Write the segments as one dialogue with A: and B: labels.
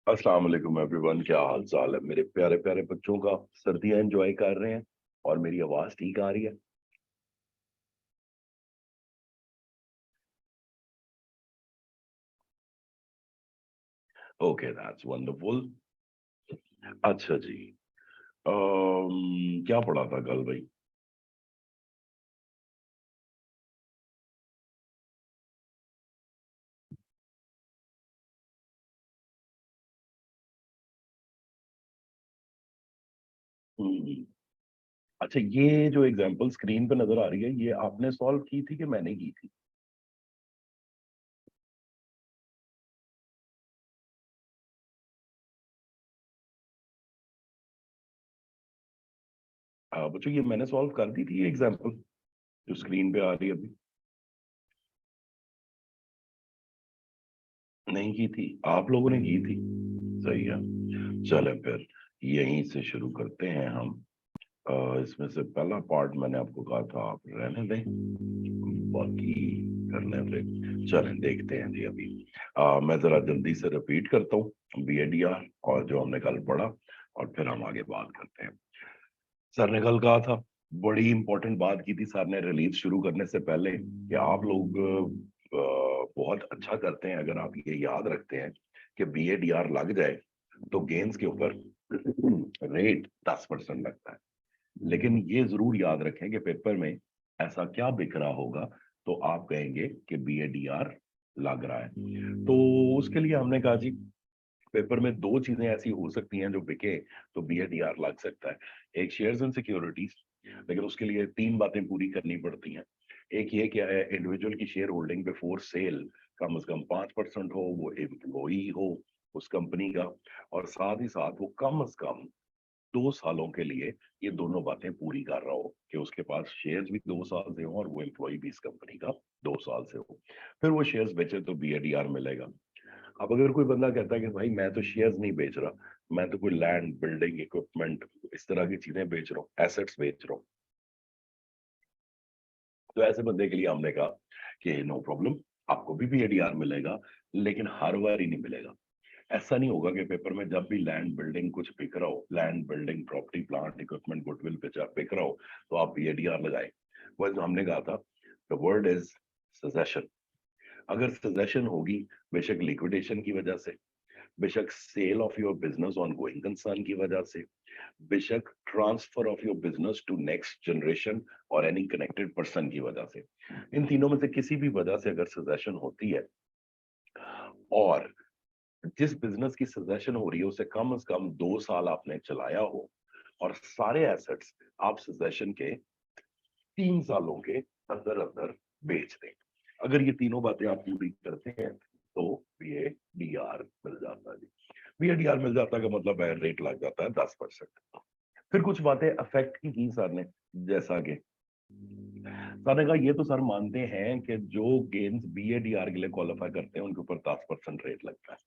A: अस्सलाम वालेकुम एवरीवन, क्या हाल चाल है मेरे प्यारे प्यारे बच्चों का। सर्दियां एंजॉय कर रहे हैं और मेरी आवाज ठीक आ रही है। Okay, that's wonderful. अच्छा जी। क्या पढ़ा था कल भाई? हम्म, अच्छा, ये जो एग्जांपल स्क्रीन पे नजर आ रही है, ये आपने सॉल्व की थी कि मैंने की थी? बच्चों, ये मैंने सॉल्व कर दी थी ये एग्जांपल जो स्क्रीन पे आ रही है अभी। नहीं की थी? आप लोगों ने की थी? सही है। चलें फिर यहीं से शुरू करते हैं हम। इसमें से पहला पार्ट मैंने आपको कहा था आप रहने दें, बाकी करने दें। चलें देखते हैं जी अभी। मैं जरा जल्दी से रिपीट करता हूँ BADR और जो हमने कल पढ़ा, और फिर हम आगे बात करते हैं। सर ने कल कहा था, बड़ी इंपॉर्टेंट बात की थी सर ने रिलीज शुरू करने से पहले, कि आप लोग बहुत अच्छा करते हैं अगर आप ये याद रखते हैं कि BADR लग जाए तो गेंस के ऊपर रेट 10% लगता है। लेकिन ये जरूर याद रखें कि पेपर में ऐसा क्या बिक रहा होगा तो आप कहेंगे कि BADR लग रहा है। तो उसके लिए हमने कहा जी, पेपर में दो चीजें ऐसी हो सकती हैं जो बिके तो BADR लग सकता है। एक शेयर्स एंड सिक्योरिटीज, लेकिन उसके लिए तीन बातें पूरी करनी पड़ती हैं। एक ये क्या है, इंडिविजुअल की शेयर होल्डिंग बिफोर सेल कम से कम 5% हो, वो एम्प्लॉई हो उस कंपनी का, और साथ ही साथ वो कम से कम 2 सालों के लिए ये दोनों बातें पूरी कर रहा हो, कि उसके पास शेयर्स भी 2 साल से हो और वो एम्प्लॉय भी इस कंपनी का 2 साल से हो। फिर वो शेयर्स बेचे तो BADR मिलेगा। अब अगर कोई बंदा कहता है कि भाई मैं तो शेयर्स नहीं बेच रहा, मैं तो कोई लैंड बिल्डिंग इक्विपमेंट इस तरह की चीजें बेच रहा हूँ, एसेट्स बेच रहा हूँ, तो ऐसे बंदे के लिए हमने कहा कि नो प्रॉब्लम, आपको भी BADR मिलेगा, लेकिन हर बार ही नहीं मिलेगा। ऐसा नहीं होगा कि पेपर में जब भी लैंड बिल्डिंग कुछ बिक रहा हो, land building property plant equipment goodwill बिक रहा हो, तो आप BADR लगाए। वह हमने कहा था द वर्ड इज सजेशन। अगर सजेशन होगी, बेशक लिक्विडेशन की वजह से, बेशक sale of your business on going concern की वजह से, बेशक transfer of your business to next generation or any connected person की वजह से, इन तीनों में से किसी भी वजह से अगर सजेशन होती है, और जिस बिजनेस की सजेशन हो रही है उसे कम से कम 2 साल आपने चलाया हो, और सारे एसेट्स आप सजेशन के 3 सालों के अंदर अंदर बेच दें, अगर ये तीनों बातें आप पूरी करते हैं तो BADR मिल जाता है जी। BADR मिल जाता का मतलब है रेट लग जाता है 10%। फिर कुछ बातें अफेक्ट की सर ने, जैसा कि सर ने कहा ये तो सर मानते हैं कि जो गेम्स BADR के लिए क्वालिफाई करते हैं उनके ऊपर 10% रेट लगता है,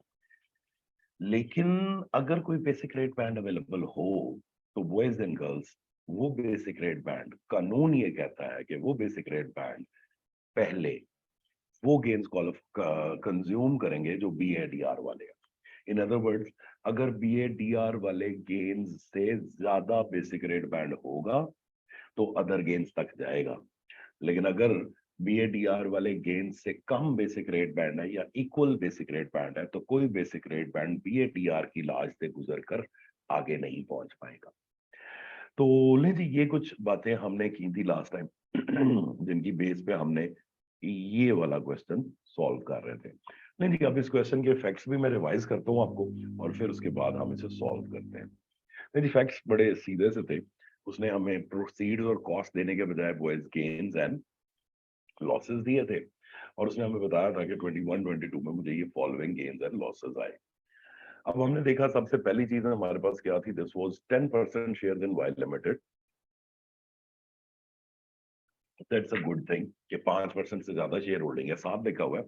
A: लेकिन अगर कोई बेसिक रेट बैंड अवेलेबल हो तो बॉयज एंड गर्ल्स, वो बेसिक रेट बैंड, कानून ये कहता है कि वो बेसिक रेट बैंड पहले वो गेम्स कंज्यूम करेंगे जो BADR वाले हैं। इन अदर वर्ड्स, अगर BADR वाले गेम्स से ज्यादा बेसिक रेट बैंड होगा तो अदर गेम्स तक जाएगा, लेकिन अगर BADR वाले गेम्स से कम बेसिक रेट बैंड है या इक्वल बेसिक रेट बैंड है तो कोई बेसिक रेट बैंड BADR की लाज से गुजर कर आगे नहीं पहुंच पाएगा। तो ले जी, ये कुछ बातें हमने की थी लास्ट टाइम जिनकी बेस पे हमने ये वाला क्वेश्चन सॉल्व कर रहे थे। नहीं नहीं, अब इस क्वेश्चन के फैक्ट्स भी मैं रिवाइज करता हूँ आपको, और फिर उसके बाद हम इसे सॉल्व करते हैं। नहीं जी, फैक्ट्स बड़े सीधे से थे। उसने हमें प्रोसीड्स और कॉस्ट देने के बजाय बॉयज गेन्स एंड लॉसेस दिए थे, और उसने हमें बताया था कि 21 22 में मुझे ये फॉलोइंग गेन्स एंड लॉसेस आए। अब हमने देखा सबसे पहली चीज हमारे पास क्या थी, this was 10% share in y limited. That's a good thing कि 5% से ज्यादा शेयर होल्डिंग है, साफ देखा हुआ है।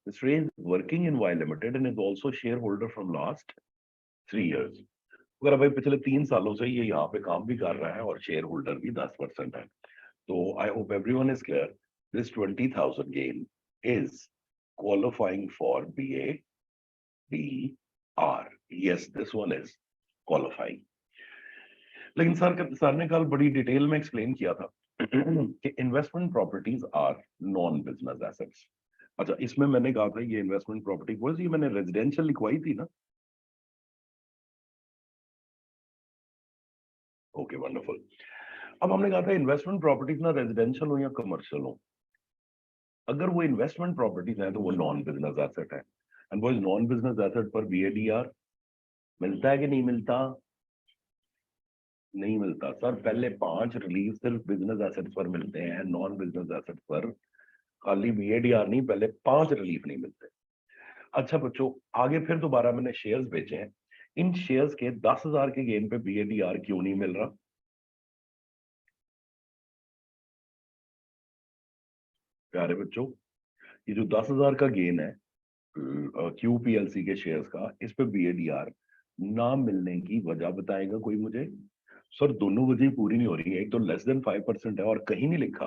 A: Mr. is working in Y Limited and is also shareholder from last 3 years. अगर भाई पिछले 3 सालों से ये यहाँ पे काम भी कर रहा है और शेयर होल्डर भी 10% है, तो I hope everyone is clear, this 20,000 gain is qualifying for BADR. Are, yes this one is qualifying. लेकिन सर ने कल बड़ी डिटेल में एक्सप्लेन किया था कि investment properties are non business assets. अच्छा, इसमें मैंने कहा था ये इन्वेस्टमेंट प्रॉपर्टी ये मैंने रेजिडेंशियल लिखवाई थी ना। Okay wonderful. अब हमने कहा था इन्वेस्टमेंट प्रॉपर्टीज ना रेजिडेंशियल हो या कमर्शियल हो, अगर वो इन्वेस्टमेंट प्रॉपर्टीज है तो वो नॉन बिजनेस एसेट है। एंड वो नॉन बिजनेस एसेट पर बीएडीआर मिलता है कि नहीं मिलता? नहीं मिलता सर। पहले 5 रिलीफ सिर्फ बिजनेस एसेट्स पर मिलते हैं, नॉन बिजनेस एसेट्स पर खाली बीएडीआर नहीं, पहले 5 रिलीफ नहीं मिलते। अच्छा बच्चों, आगे फिर दोबारा मैंने शेयर्स बेचे हैं, इन शेयर्स के 10,000 के गेन पे बीएडीआर क्यों नहीं मिल रहा? प्यारे बच्चों, ये जो 10,000 का गेन है क्यूपीएलसी के शेयर्स का, इस पे बीएडीआर ना मिलने की वजह बताएगा कोई मुझे? सर दोनों वजह पूरी नहीं हो रही है, एक तो लेस देन 5% है और कहीं नहीं लिखा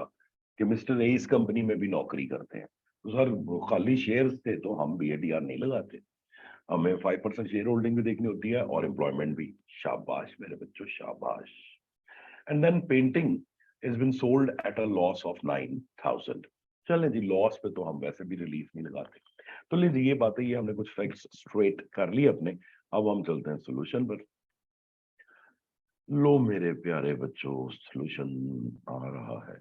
A: कि मिस्टर ए इस कंपनी में भी नौकरी करते हैं। तो सर खाली शेयर्स थे तो हम बीएडीआर नहीं लगाते, हमें 5% शेयर होल्डिंग भी देखनी होती है और एम्प्लॉयमेंट भी। शाबाश मेरे बच्चों शाबाश। And then painting is been sold at a loss of 9,000। चलें जी, लॉस पे तो हम वैसे भी रिलीफ नहीं लगाते। तो लीजिए ये बातें, ये हमने कुछ फैक्ट्स स्ट्रेट कर लिए अपने। अब हम चलते हैं सोल्यूशन पर। लो मेरे प्यारे बच्चों, सोल्यूशन आ रहा है।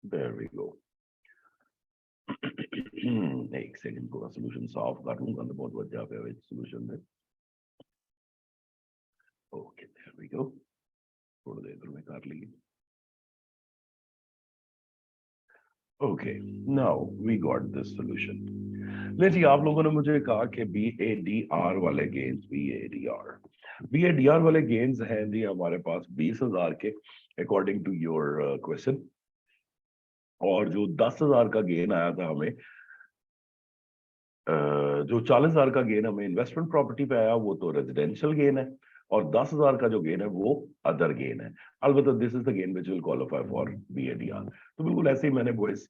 A: There we go. एक सेकंड, पूरा सोल्यूशन साफ कर लूंगा तो बहुत वजह पे सोल्यूशन में। ओके देयर वी गो, थोड़ी देर में कर ली। Okay, now we got this solution. ले जी, आप लोगों ने मुझे कहा कि बी ए डी आर वाले gains, B A D R वाले गेन्स हैं जी हमारे पास 20,000 के अकॉर्डिंग टू योर क्वेश्चन। और जो 10,000 का गेन आया था हमें, जो 40,000 का गेन हमें इन्वेस्टमेंट प्रॉपर्टी पे आया वो तो रेजिडेंशियल गेन है, और 10,000 का जो गेन है वो अदर गेन है। अलबत्ता this is the gain which will qualify for BADR. तो बिल्कुल ऐसे ही मैंने बॉयज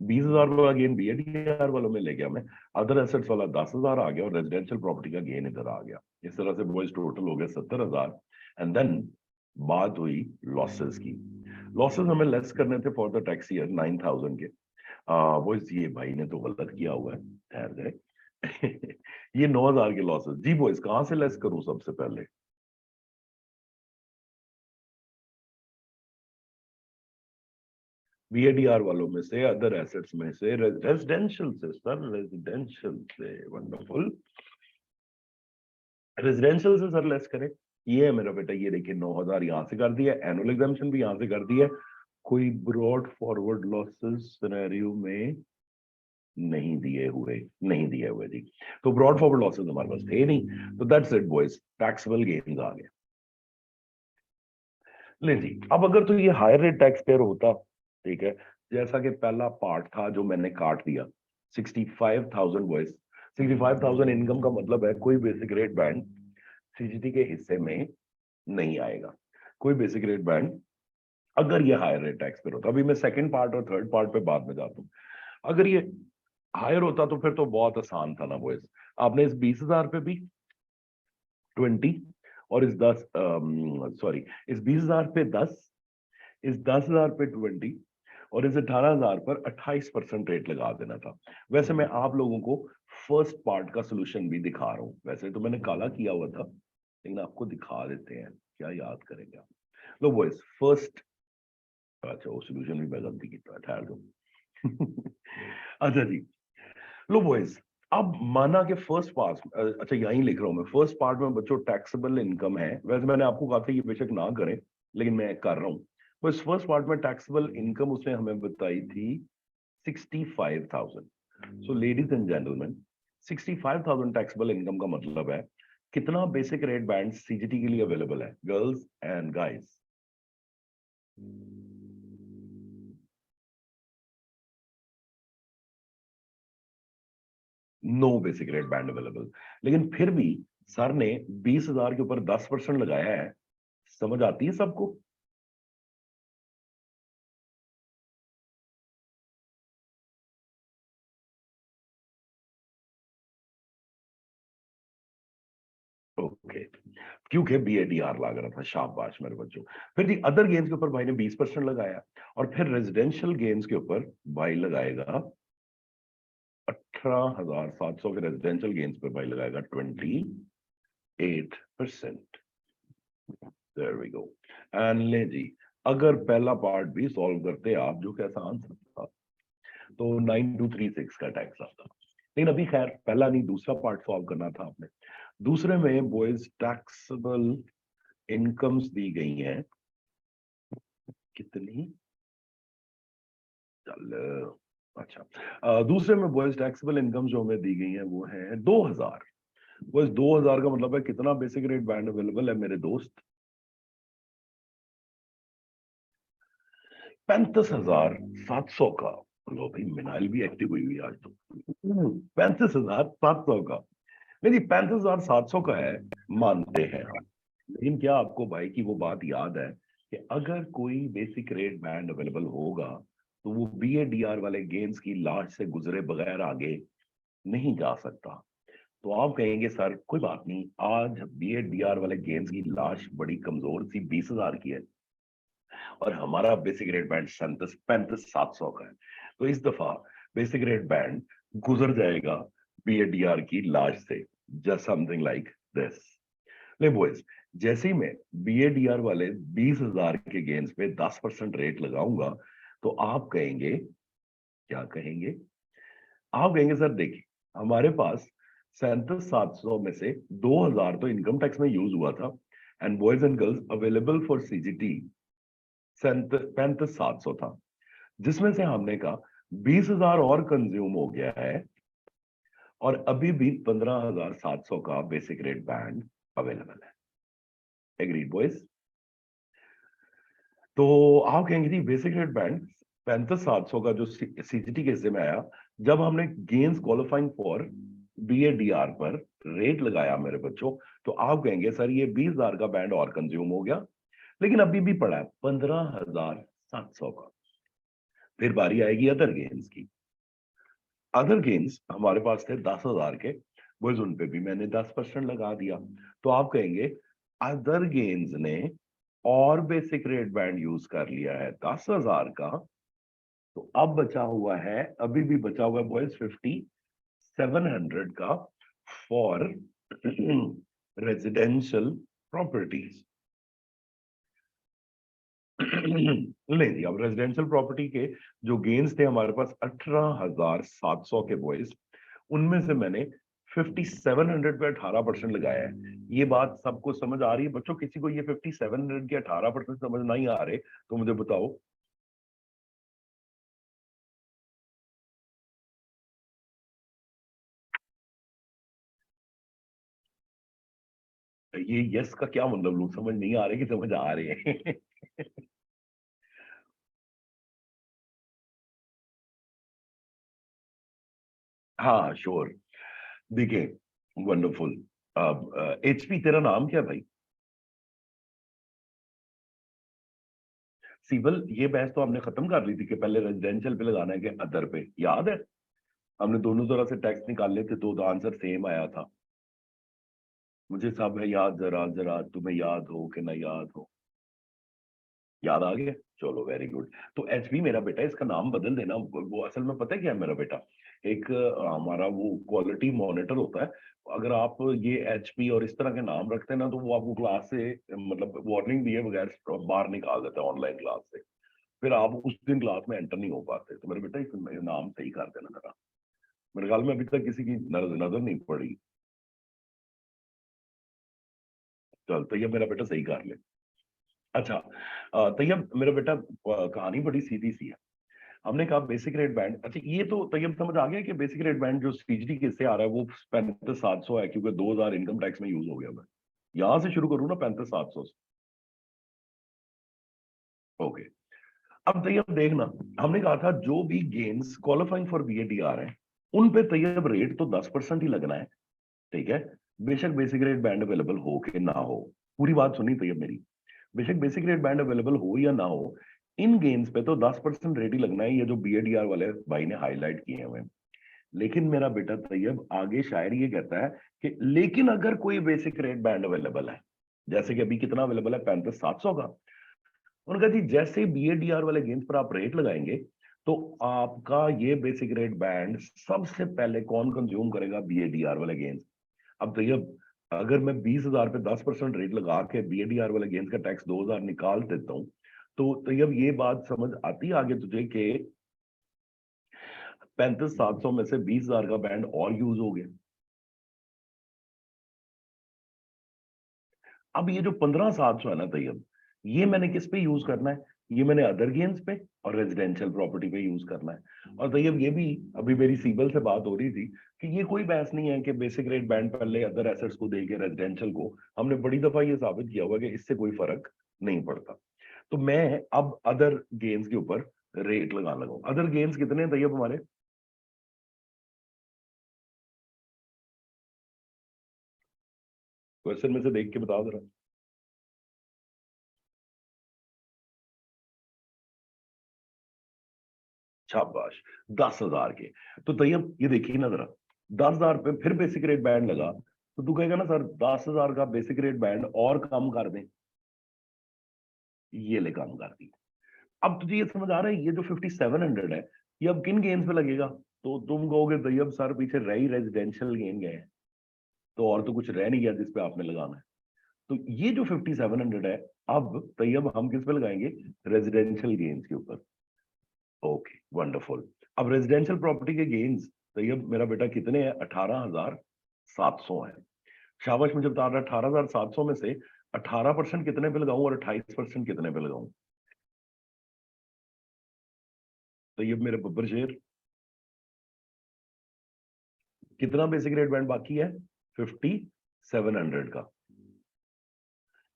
A: 20,000 वाला गेन बीएडीआर वालों में ले गया मैं, अदर एसेट्स वाला 10,000 आ गया और रेजिडेंशियल प्रॉपर्टी का गेन इधर आ गया। इस तरह से बॉयज टोटल हो गया 70,000। एंड देन बात हुई लॉसेस की। लॉसेस हमें लेस करने थे फॉर द टैक्स ईयर 9,000 के। वो ये भाई ने तो गलत किया हुआ है, ठहर जाए। ये 9,000 के लॉसेस जी बॉयज कहां से लेस करूं सबसे पहले? बीएडीआर वालों में से, अदर एसेट्स में से, रेजिडेंशियल से सर, रेजिडेंशियल से। वंडरफुल। रेजिडेंशियल से सर लेस करें। ये है मेरा बेटा, ये देखिए 9,000 यहां से कर दिया, एनुअल एग्जाम्पशन भी यहां से कर दिया। कोई ब्रॉड फॉरवर्ड लॉसेस सिनेरियो में नहीं दिए हुए जी। तो ब्रॉड फॉरवर्ड लॉसेस हमारे पास थे नहीं, तो that's it boys, taxable gains आ गए। ले जी, अब अगर तो ये हायर रेट टैक्स पेयर होता, ठीक है, जैसा कि पहला पार्ट था जो मैंने काट दिया 65,000 बॉयज। 65,000 इनकम का मतलब है कोई बेसिक रेट बैंड सीजीटी के हिस्से में नहीं आएगा, कोई बेसिक रेट बैंड। अगर ये हायर रेट टैक्स पेयर होता, अभी मैं सेकंड पार्ट और थर्ड पार्ट पे बाद में जाता हूँ। अगर ये हायर होता तो फिर तो बहुत आसान था ना बॉयज। आपने इस 20,000 पे भी 20, और इस 10 सॉरी, इस 20,000 पे 10, इस 10,000 पे 20, और इस 18,000 पर 28% रेट लगा देना था। वैसे मैं आप लोगों को फर्स्ट पार्ट का सोल्यूशन भी दिखा रहा हूं, वैसे तो मैंने काला किया हुआ था लेकिन आपको दिखा देते हैं, क्या याद करेंगे आप? लो बॉयज फर्स्ट, अच्छा वो सोल्यूशन भी मैं गलती की था, ठहर दो। अच्छा जी, लो बॉयज, अब माना कि फर्स्ट पार्ट, अच्छा यहीं लिख रहा हूं मैं, फर्स्ट पार्ट में बच्चों टैक्सेबल इनकम है, वैसे मैंने आपको कहा था ये बेशक ना करें लेकिन मैं कर रहा हूं। बस फर्स्ट पार्ट में टैक्सेबल इनकम उसने हमें बताई थी 65,000। So ladies and gentleman, 65,000 taxable income का मतलब है कितना बेसिक रेट बैंड सीजीटी के लिए अवेलेबल है girls and guys? No basic rate band available. लेकिन फिर भी सर ने 20,000 के ऊपर 10% लगाया है। समझ आती है सबको? ओके, क्योंकि BADR लग रहा था, शाबाश मेरे बच्चों। फिर जी अदर गेन्स के ऊपर भाई ने 20% लगाया, और फिर रेजिडेंशियल गेन्स के ऊपर भाई लगाएगा 18,700 के रेजिडेंशियल गेन्स पर भाई लगाएगा 28%। There we go. एंड ले जी, अगर पहला पार्ट भी सॉल्व करते आप, जो कि आसान था, तो 9236 का टैक्स आता। लेकिन अभी खैर पहला नहीं, दूसरा पार्ट सॉल्व करना था आपने। दूसरे में बॉयज टैक्सेबल इनकम्स दी गई हैं कितनी, चल अच्छा, दूसरे में बॉयज टैक्सेबल इनकम जो हमें दी गई है वो है 2000। बॉयज 2000 का मतलब है कितना बेसिक रेट बैंड अवेलेबल है मेरे दोस्त, 35,700 का। लो भाई, मिनाइल भी एक्टिव हुई हुई आज तो। 35,700 का। नहीं, 35,700 का है, मानते हैं हम। लेकिन क्या आपको भाई की वो बात याद है कि अगर कोई बेसिक रेट बैंड अवेलेबल होगा तो वो BADR वाले गेम्स की लाश से गुजरे बगैर आगे नहीं जा सकता। तो आप कहेंगे सर कोई बात नहीं, आज BADR वाले गेम्स की लाश बड़ी कमजोर सी 20,000 की है, और हमारा बेसिक रेट बैंड 35,700 का है, तो इस दफा बेसिक रेट बैंड गुजर जाएगा BADR की लाश से, जस्ट समथिंग लाइक दिस। नहीं बॉयज, जैसे ही मैं BADR वाले 20,000 के गेंस पे 10% रेट लगाऊंगा, तो आप कहेंगे, क्या कहेंगे, आप कहेंगे सर देखिए हमारे पास 37,700 में से 2,000 तो इनकम टैक्स में यूज हुआ था, and boys and girls available for CGT 35,700 था, जिसमें से हमने कहा 20,000 और कंज्यूम हो गया है, और अभी भी 15,700 का बेसिक रेट बैंड अवेलेबल है। Agreed boys? तो आप कहेंगे जी बेसिक रेट बैंड 35,700 का जो CGT के हिस्से में आया, जब हमने गेन्स क्वालिफाइंग फॉर BADR पर रेट लगाया मेरे बच्चों, तो आप कहेंगे सर ये 20,000 का बैंड और कंज्यूम हो गया, लेकिन अभी भी पड़ा है 15,700 का। फिर बारी आएगी अदर गेन्स की। अदर गेन्स हमारे पास थे 10,000 के, बस उन पे भी मैंने 10% लगा दिया। तो आप कहेंगे अदर गेन्स ने और बेसिक रेट बैंड यूज कर लिया है 10,000 का, तो अब बचा हुआ है, अभी भी बचा हुआ है बॉयज 5,700 का फॉर रेजिडेंशियल प्रॉपर्टीज। नहीं जी, अब रेजिडेंशियल प्रॉपर्टी के जो गेन्स थे हमारे पास 18,700 के बॉयज, उनमें से मैंने 5,700 पे 18% लगाया है। ये बात सबको समझ आ रही है बच्चों? किसी को ये 5,700 के 18% समझ नहीं आ रहे तो मुझे बताओ। ये यस का क्या मतलब, लोग समझ नहीं आ रहे कि समझ आ रहे हैं? हाँ श्योर। देखिए, वंडरफुल। अब HP तेरा नाम क्या है भाई? सिविल, ये बहस तो हमने खत्म कर ली थी कि पहले रेजिडेंशियल पे लगाना है कि अदर पे, याद है? हमने दोनों तरह से टैक्स निकाले थे तो आंसर सेम आया था। मुझे सब है याद, जरा जरा तुम्हें याद हो कि ना याद हो। याद आ गया? चलो वेरी गुड। तो HP मेरा बेटा, इसका नाम बदल देना। वो असल में पता है क्या है मेरा बेटा, एक हमारा वो क्वालिटी मॉनिटर होता है। अगर आप ये HP और इस तरह के नाम रखते हैं ना, तो वो आपको क्लास से मतलब वार्निंग दिए बगैर बाहर निकाल देता है ऑनलाइन क्लास से। फिर आप उस दिन क्लास में एंटर नहीं हो पाते। तो मेरे बेटा इस नाम सही कर देना जरा। मेरे ख्याल में अभी तक किसी की नजर नहीं पड़ी। चल तो ये मेरा बेटा सही कर ले। अच्छा, तैयब मेरा बेटा, कहानी बड़ी सीधी सी है। हमने कहा बेसिक रेट बैंड, अच्छा ये तो तैयब समझ आ गया कि बेसिक रेट बैंड जो CGT किससे आ रहा है वो 35,700 है, क्योंकि 2,000 इनकम टैक्स में यूज हो गया। मैं यहां से शुरू करूँ ना 35,700 से? ओके। अब तैयब देखना, हमने कहा था जो भी गेन्स क्वालिफाइंग फॉर BADR है उन पे तैयब रेट तो 10% ही लगना है, ठीक है? बेशक बेसिक रेट बैंड अवेलेबल हो कि ना हो। पूरी बात सुनी तैयब मेरी। बेशक बेसिक रेट बैंड अवेलेबल हो या ना हो, इन गेम्स पे तो 10% रेट ही लगना है, ये जो BADR वाले भाई ने हाईलाइट किए हुए हैं। लेकिन मेरा बेटा तैयब आगे शायर ये कहता है कि लेकिन अगर कोई बेसिक रेट बैंड अवेलेबल है, जैसे कि अभी कितना अवेलेबल है, 35,700 का। उन्होंने कहा जी जैसे BADR वाले गेंस पर आप रेट लगाएंगे तो आपका ये बेसिक रेट बैंड सबसे पहले कौन कंज्यूम करेगा? BADR वाले गेंस। अब तैयब अगर मैं 20,000 पे 10% रेट लगा के BADR वाले गेंस का टैक्स 2,000 निकाल देता हूँ, तो तैयब ये बात समझ आती है आगे तुझे कि 35,700 में से 20,000 का बैंड और यूज हो गया। अब ये जो 15,700 है ना तैयब, ये मैंने किस पे यूज करना है? ये मैंने अदर गेन्स पे और रेजिडेंशियल प्रॉपर्टी पे यूज करना है। और तैयब ये भी अभी मेरी सीबल से बात हो रही थी कि ये कोई बहस नहीं है कि बेसिक रेट बैंड पहले अदर एसेट्स को देके रेजिडेंशियल को, हमने बड़ी दफा ये साबित किया हुआ कि इससे कोई फर्क नहीं पड़ता। तो मैं अब अदर गेन्स के ऊपर रेट लगाने लगा। अदर गेन्स कितने हैं तैयब हमारे? क्वेश्चन में से देख के बता जरा। शाबाश, 10,000 के। तो तैयब ये देखिए ना जरा, 10,000 पे फिर बेसिक रेट बैंड लगा तो तू कहेगा ना सर 10,000 का बेसिक रेट बैंड और कम कर दें। ये ले कम कर दी। अब तुझे ये समझ आ रहा है ये जो 5700 है ये अब किन गेन्स पे लगेगा? तो तुम कहोगे तैयब सर पीछे रही रेजिडेंशियल गेन गए हैं, तो और तो कुछ रह नहीं गया जिस पे आपने लगाना है। तो ये जो 5700 है, अब तैयब हम किस पे लगाएंगे? रेजिडेंशियल गेन्स के ऊपर। Okay wonderful. अब रेजिडेंशियल प्रॉपर्टी के गेन्स तो ये मेरा बेटा कितने हैं? 18,700 है। शाबाश, मुझे बता रहा है 18,700 में से 18% कितने पे लगाऊं और 28% कितने पे लगाऊं? तो ये मेरे बब्बर शेर कितना बेसिक रेट बैंड बाकी है? 5700 का।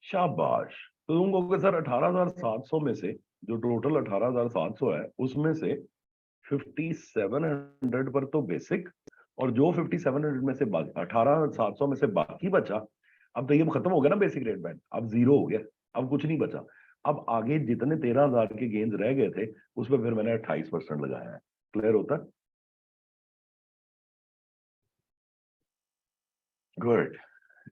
A: शाबाश। तो तुम कहोगे सर 18,700 में से जो टोटल 18,700 है उसमें से 5700 पर तो बेसिक, और जो 5700 में से 18,700 में से बाकी बचा, अब तो ये खत्म हो गया ना बेसिक रेट बैंड, अब जीरो हो गया, अब कुछ नहीं बचा। अब आगे जितने 13,000 के गेंस रह गए थे उसमें फिर मैंने 28% लगाया है। क्लियर होता है? Good.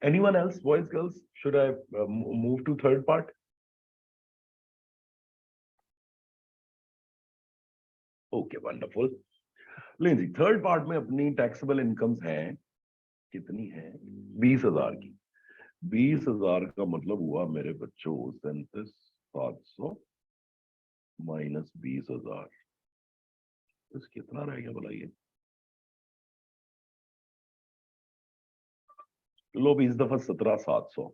A: Anyone else, boys girls, should I move to third part? Okay wonderful. लेकिन जी थर्ड पार्ट में अपनी टैक्सेबल इनकम्स हैं, कितनी है? 20,000 की। 20,000 का मतलब हुआ मेरे बच्चों 37,700 माइनस 20,000, इस कितना रह गया भला ये? लो भी इस दफा 17,700।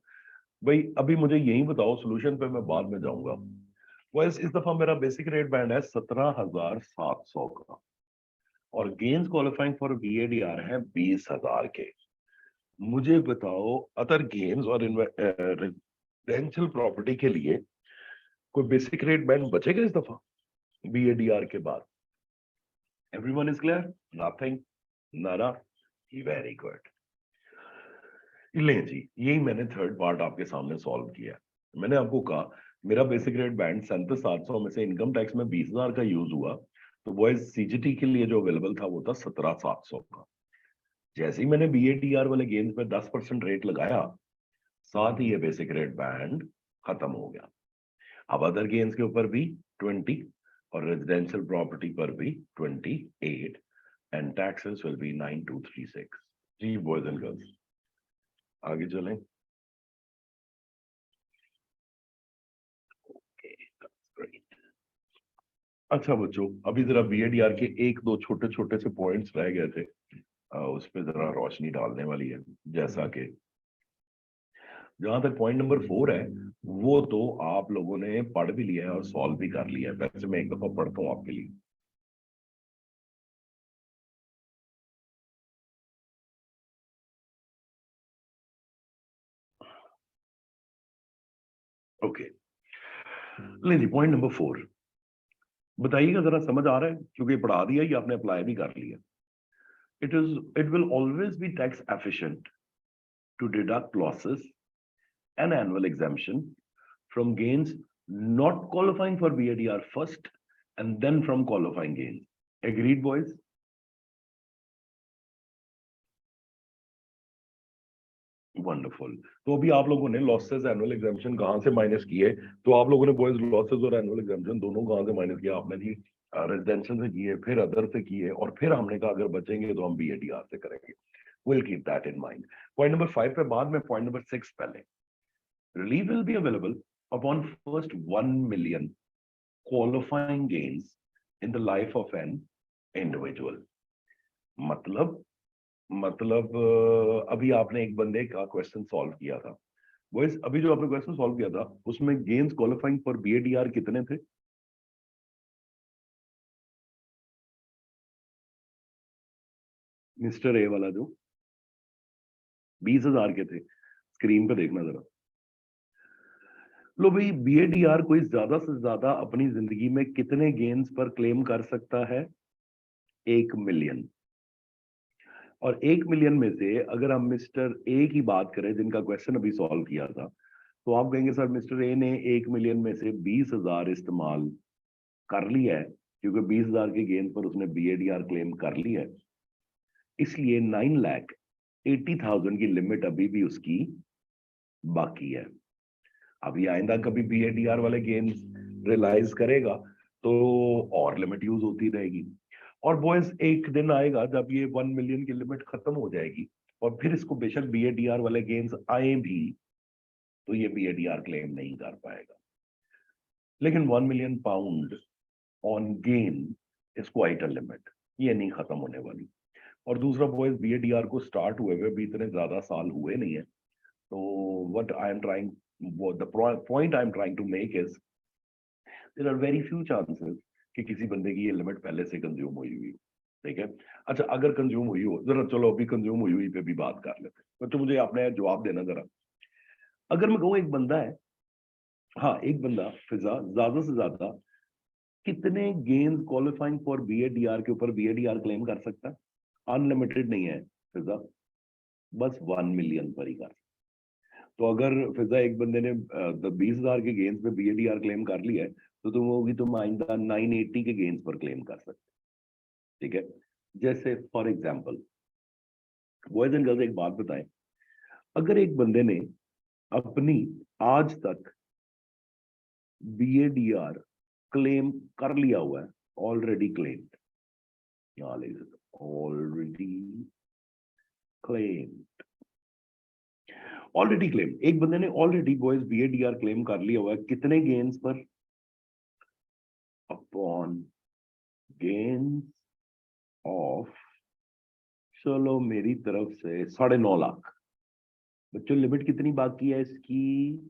A: भाई अभी मुझे यही बताओ, सोल्यूशन पे मैं बाद में जाऊंगा। वैसे इस दफा मेरा बेसिक रेट बैंड है 17,700 का, और गेन्स क्वालिफाइंग फॉर BADR है 20,000 के। मुझे बताओ अदर गेन्स और रेजिडेंशियल प्रॉपर्टी के लिए कोई बेसिक रेट बैंड बचेगा इस दफा BADR के बाद? Everyone is clear? नथिंग? नारा? Very good. ले जी, यही मैंने थर्ड पार्ट आपके सामने सॉल्व किया। मैंने आपको कहा मेरा बेसिक रेट बैंड 37,700 में से इनकम टैक्स में 20,000 का यूज हुआ, तो बॉयज CGT के लिए जो अवेलेबल था वो था 17,700 का। जैसे ही मैंने BADR वाले गेन्स पे 10% रेट लगाया, साथ ही ये बेसिक रेट बैंड खत्म हो गया। अब अदर गेन्स के ऊपर भी 20 और रेजिडेंशियल प्रॉपर्टी पर भी 28, एंड टैक्सेस विल बी 9236। जी बॉयज एंड गर्ल्स, आगे चलें। अच्छा बच्चों, अभी जरा BADR के एक दो छोटे छोटे से पॉइंट्स रह गए थे, उस पर जरा रोशनी डालने वाली है। जैसा कि जहां तक पॉइंट नंबर 4 है वो तो आप लोगों ने पढ़ भी लिया है और सॉल्व भी कर लिया है। वैसे मैं एक दफा पढ़ता हूँ आपके लिए। ओके, ले जी पॉइंट नंबर 4 बताइएगा जरा, समझ आ रहा है? क्योंकि पढ़ा दिया ये आपने अप्लाई भी कर लिया। It will always be tax efficient to deduct losses and annual exemption from gains not qualifying for BADR first and then from qualifying gains. Agreed, boys? Wonderful. तो अभी आप लोगों ने लॉसेस एनुअल एग्जाम्पशन कहाँ से माइनस किए? तो आप लोगों ने बॉयज लॉसेस और एनुअल एग्जाम्पशन दोनों कहाँ से माइनस किया? आपने जी रेजिडेंशियल से किए, फिर अदर से किए, और फिर हमने कहा अगर बचेंगे तो हम बीएडीआर से करेंगे। Will keep that in mind. Point number 5 पे बाद में, पॉइंट नंबर 6 पहले। Relief will be available upon first 1 million qualifying gains in the life of an individual. मतलब अभी आपने एक बंदे का क्वेश्चन सॉल्व किया था, बॉयज अभी जो आपने क्वेश्चन सॉल्व किया था उसमें गेन्स क्वालिफाइंग फॉर बीएडीआर कितने थे? मिस्टर ए वाला जो 20,000 के थे, स्क्रीन पे देखना जरा। लो भाई, बीएडीआर कोई ज्यादा से ज्यादा अपनी जिंदगी में कितने गेन्स पर क्लेम कर सकता है? 1 मिलियन। और 1 मिलियन में से अगर हम मिस्टर ए की बात करें जिनका क्वेश्चन अभी सॉल्व किया था, तो आप कहेंगे सर मिस्टर ए ने 1 मिलियन में से 20,000 इस्तेमाल कर लिया है, क्योंकि 20,000 के गेंद पर उसने बीएडीआर क्लेम कर लिया है, इसलिए 9,80,000 की लिमिट अभी भी उसकी बाकी है। अभी आइंदा कभी बीएडीआर वाले गेम्स रियलाइज करेगा तो और लिमिट यूज होती रहेगी। और बॉयज एक दिन आएगा जब ये 1 मिलियन की लिमिट खत्म हो जाएगी, और फिर इसको बेशक बीएडीआर वाले गेम्स आए भी तो ये बीएडीआर क्लेम नहीं कर पाएगा। लेकिन 1 million pound on gain is quite a limit, ये नहीं खत्म होने वाली। और दूसरा बॉयज, बीएडीआर को स्टार्ट हुए हुए भी इतने ज्यादा साल हुए नहीं है, तो what I am trying, the point I am trying to make is there are very few chances कि किसी बंदे की ये लिमिट पहले से कंज्यूम हुई हुई हो। ठीक है, अच्छा अगर कंज्यूम हुई हो, जरा चलो अभी कंज्यूम हुई हुई पे भी बात कर लेते हैं, तो मुझे आपने जवाब देना जरा। अगर मैं कहूँ एक बंदा है, हाँ एक बंदा फिजा ज्यादा से ज्यादा कितने गेम्स क्वालिफाइंग फॉर बीएडीआर के ऊपर बीएडीआर क्लेम कर सकता है? अनलिमिटेड नहीं है फिजा, बस 1 मिलियन पर ही कर। तो अगर फिजा एक बंदे ने 20,000 के गेंस पे बीएडीआर क्लेम कर लिया है, तो तुम होगी तुम आइंदा 980 के गेंस पर क्लेम कर सकते। ठीक है, जैसे for example boys and girls एक बात बताएं, अगर एक बंदे ने अपनी आज तक बीएडीआर क्लेम कर लिया हुआ है, ऑलरेडी क्लेम्ड, यहां ले ऑलरेडी क्लेम, ऑलरेडी क्लेम, एक बंदे ने ऑलरेडी बॉयज बीएडीआर क्लेम कर लिया हुआ है, कितने गेन्स पर? अपॉन गेन्स ऑफ, चलो मेरी तरफ से 9.5 लाख। बच्चों लिमिट कितनी बाकी है इसकी?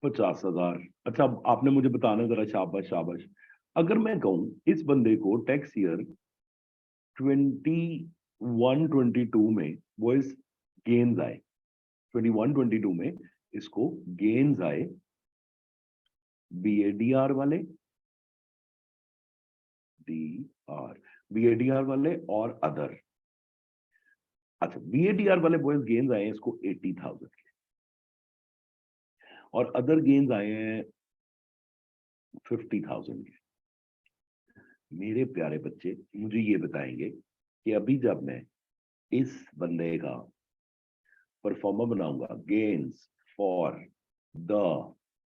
A: 50,000। अच्छा अब आपने मुझे बताना जरा, शाबाश शाबाश। अगर मैं कहूं इस बंदे को टैक्स ईयर 21-22 में बॉयज गेन्स आए, 21-22 में इसको गेन्स आए बीएडीआर वाले, डीआर, बीएडीआर वाले और अदर। अच्छा बीएडीआर वाले बॉयज गेन्स आए हैं इसको 80,000 के, और अदर गेन्स आए हैं 50,000 के। मेरे प्यारे बच्चे मुझे ये बताएंगे कि अभी जब मैं इस बंदे का परफॉर्मर बनाऊंगा gains for the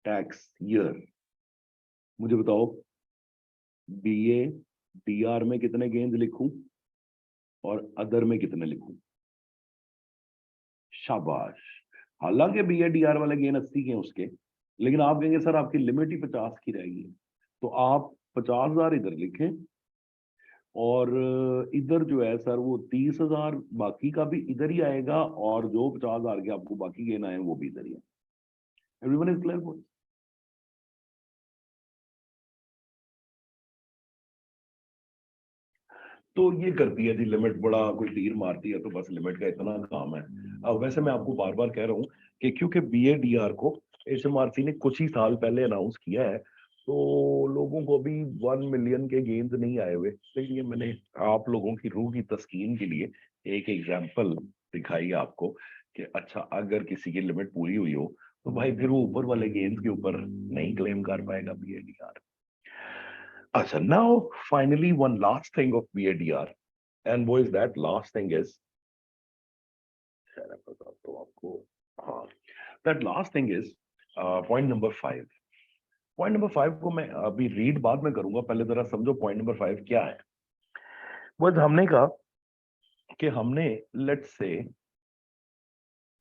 A: tax year, मुझे बताओ बीए डीआर में कितने गेन्स लिखूं और अदर में कितने लिखूं? शाबाश। हालांकि बीएडीआर वाले गेन 80 के हैं उसके, लेकिन आप कहेंगे सर आपकी लिमिट ही 50 की रहेगी, तो आप 50,000 इधर लिखें, और इधर जो है सर वो 30,000 बाकी का भी इधर ही आएगा, और जो 50,000 के आपको बाकी गेन आए वो भी इधर ही है। Everyone is clear? तो ये करती है जी लिमिट, बड़ा कोई तीर मारती है, तो बस लिमिट का इतना काम है। अब वैसे मैं आपको बार बार कह रहा हूँ कि क्योंकि बीएडीआर को एचएमआरसी ने कुछ ही साल पहले अनाउंस किया है, तो लोगों को भी 1 मिलियन के गेंद नहीं आए हुए, इसलिए मैंने आप लोगों की रूह की तस्कीन के लिए एक एग्जाम्पल दिखाई आपको कि अच्छा अगर किसी की लिमिट पूरी हुई हो तो भाई फिर वो ऊपर वाले गेंद के ऊपर नहीं क्लेम कर पाएगा बीएडीआर। अच्छा, now finally one last thing of BADR, and what is that last thing is, शायद मैं बताता हूँ आपको, हाँ, that last thing is point number 5. Point number 5 को मैं अभी रीड बाद में करूंगा, पहले जरा समझो पॉइंट नंबर 5 क्या है। बस हमने कहा कि हमने लेट्स से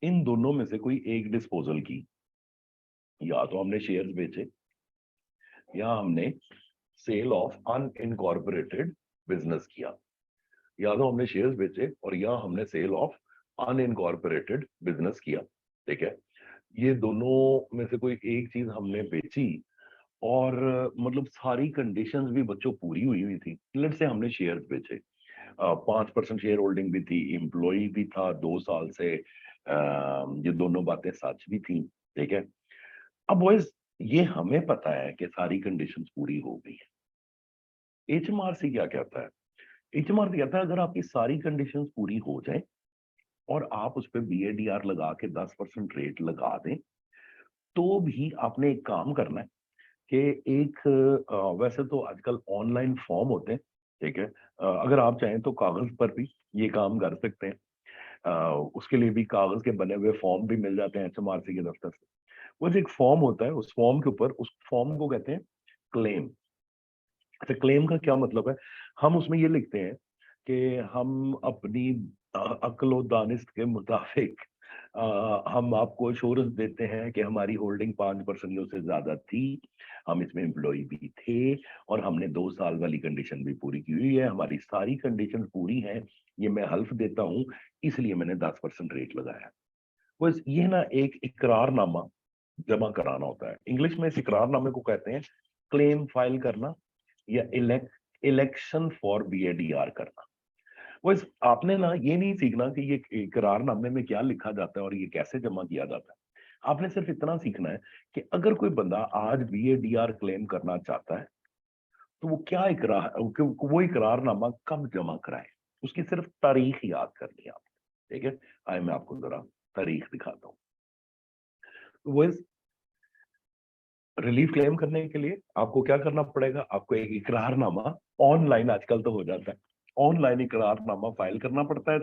A: इन दोनों में से कोई एक डिस्पोजल की, या तो हमने शेयर्स बेचे या हमने सेल ऑफ अनइनकॉर्पोरेटेड बिजनेस किया, या तो हमने शेयर्स बेचे और या हमने सेल ऑफ अनइनकॉर्पोरेटेड बिजनेस किया। ठीक है, ये दोनों में से कोई एक चीज हमने बेची और मतलब सारी कंडीशंस भी बच्चों पूरी हुई हुई थी। लेट्स से हमने शेयर्स बेचे, 5% शेयर होल्डिंग भी थी, एम्प्लॉय भी था 2 साल से, ये दोनों बातें सच भी थी। ठीक है, अब बॉयज ये हमें पता है कि सारी कंडीशंस पूरी हो गई है। HMRC क्या कहता है? HMRC कहता है अगर आपकी सारी कंडीशंस पूरी हो जाए और आप उस पर BADR लगा के 10% रेट लगा दें, तो भी आपने एक काम करना है कि एक वैसे तो आजकल ऑनलाइन फॉर्म होते हैं। ठीक है, अगर आप चाहें तो कागज पर भी ये काम कर सकते हैं। उसके लिए भी कागज के बने हुए फॉर्म भी मिल जाते हैं HMRC के दफ्तर से। वो जो एक फॉर्म होता है, उस फॉर्म के ऊपर, उस फॉर्म को कहते हैं क्लेम। अच्छा, क्लेम का क्या मतलब है? हम उसमें ये लिखते हैं कि हम अपनी अक्ल व दानिश के मुताबिक हम आपको एश्योरेंस देते हैं कि हमारी होल्डिंग 5% से ज्यादा थी, हम इसमें एम्प्लॉय भी थे और हमने 2 साल वाली कंडीशन भी पूरी की हुई है, हमारी सारी कंडीशन पूरी है, ये मैं हल्फ देता हूँ, इसलिए मैंने 10% रेट लगाया। बस ये ना एक इकरारनामा जमा कराना होता है। इंग्लिश में इस इकरारनामे को कहते हैं क्लेम फाइल करना या इलेक्शन फॉर BADR करना। बस आपने ना ये नहीं सीखना कि ये इकरारनामे में क्या लिखा जाता है और ये कैसे जमा किया जाता है। आपने सिर्फ इतना सीखना है कि अगर कोई बंदा आज BADR क्लेम करना चाहता है तो वो क्या इकरार, वो इकरारनामा कब जमा कराए, उसकी सिर्फ तारीख याद करनी है आप। ठीक है, आए मैं आपको जरा तारीख दिखाता हूँ। वो रिलीफ क्लेम करने के लिए आपको क्या करना पड़ेगा? आपको एक इकरारनामा ऑनलाइन, आजकल तो हो जाता है, ऑनलाइन इकरारनामा फाइल करना पड़ता है।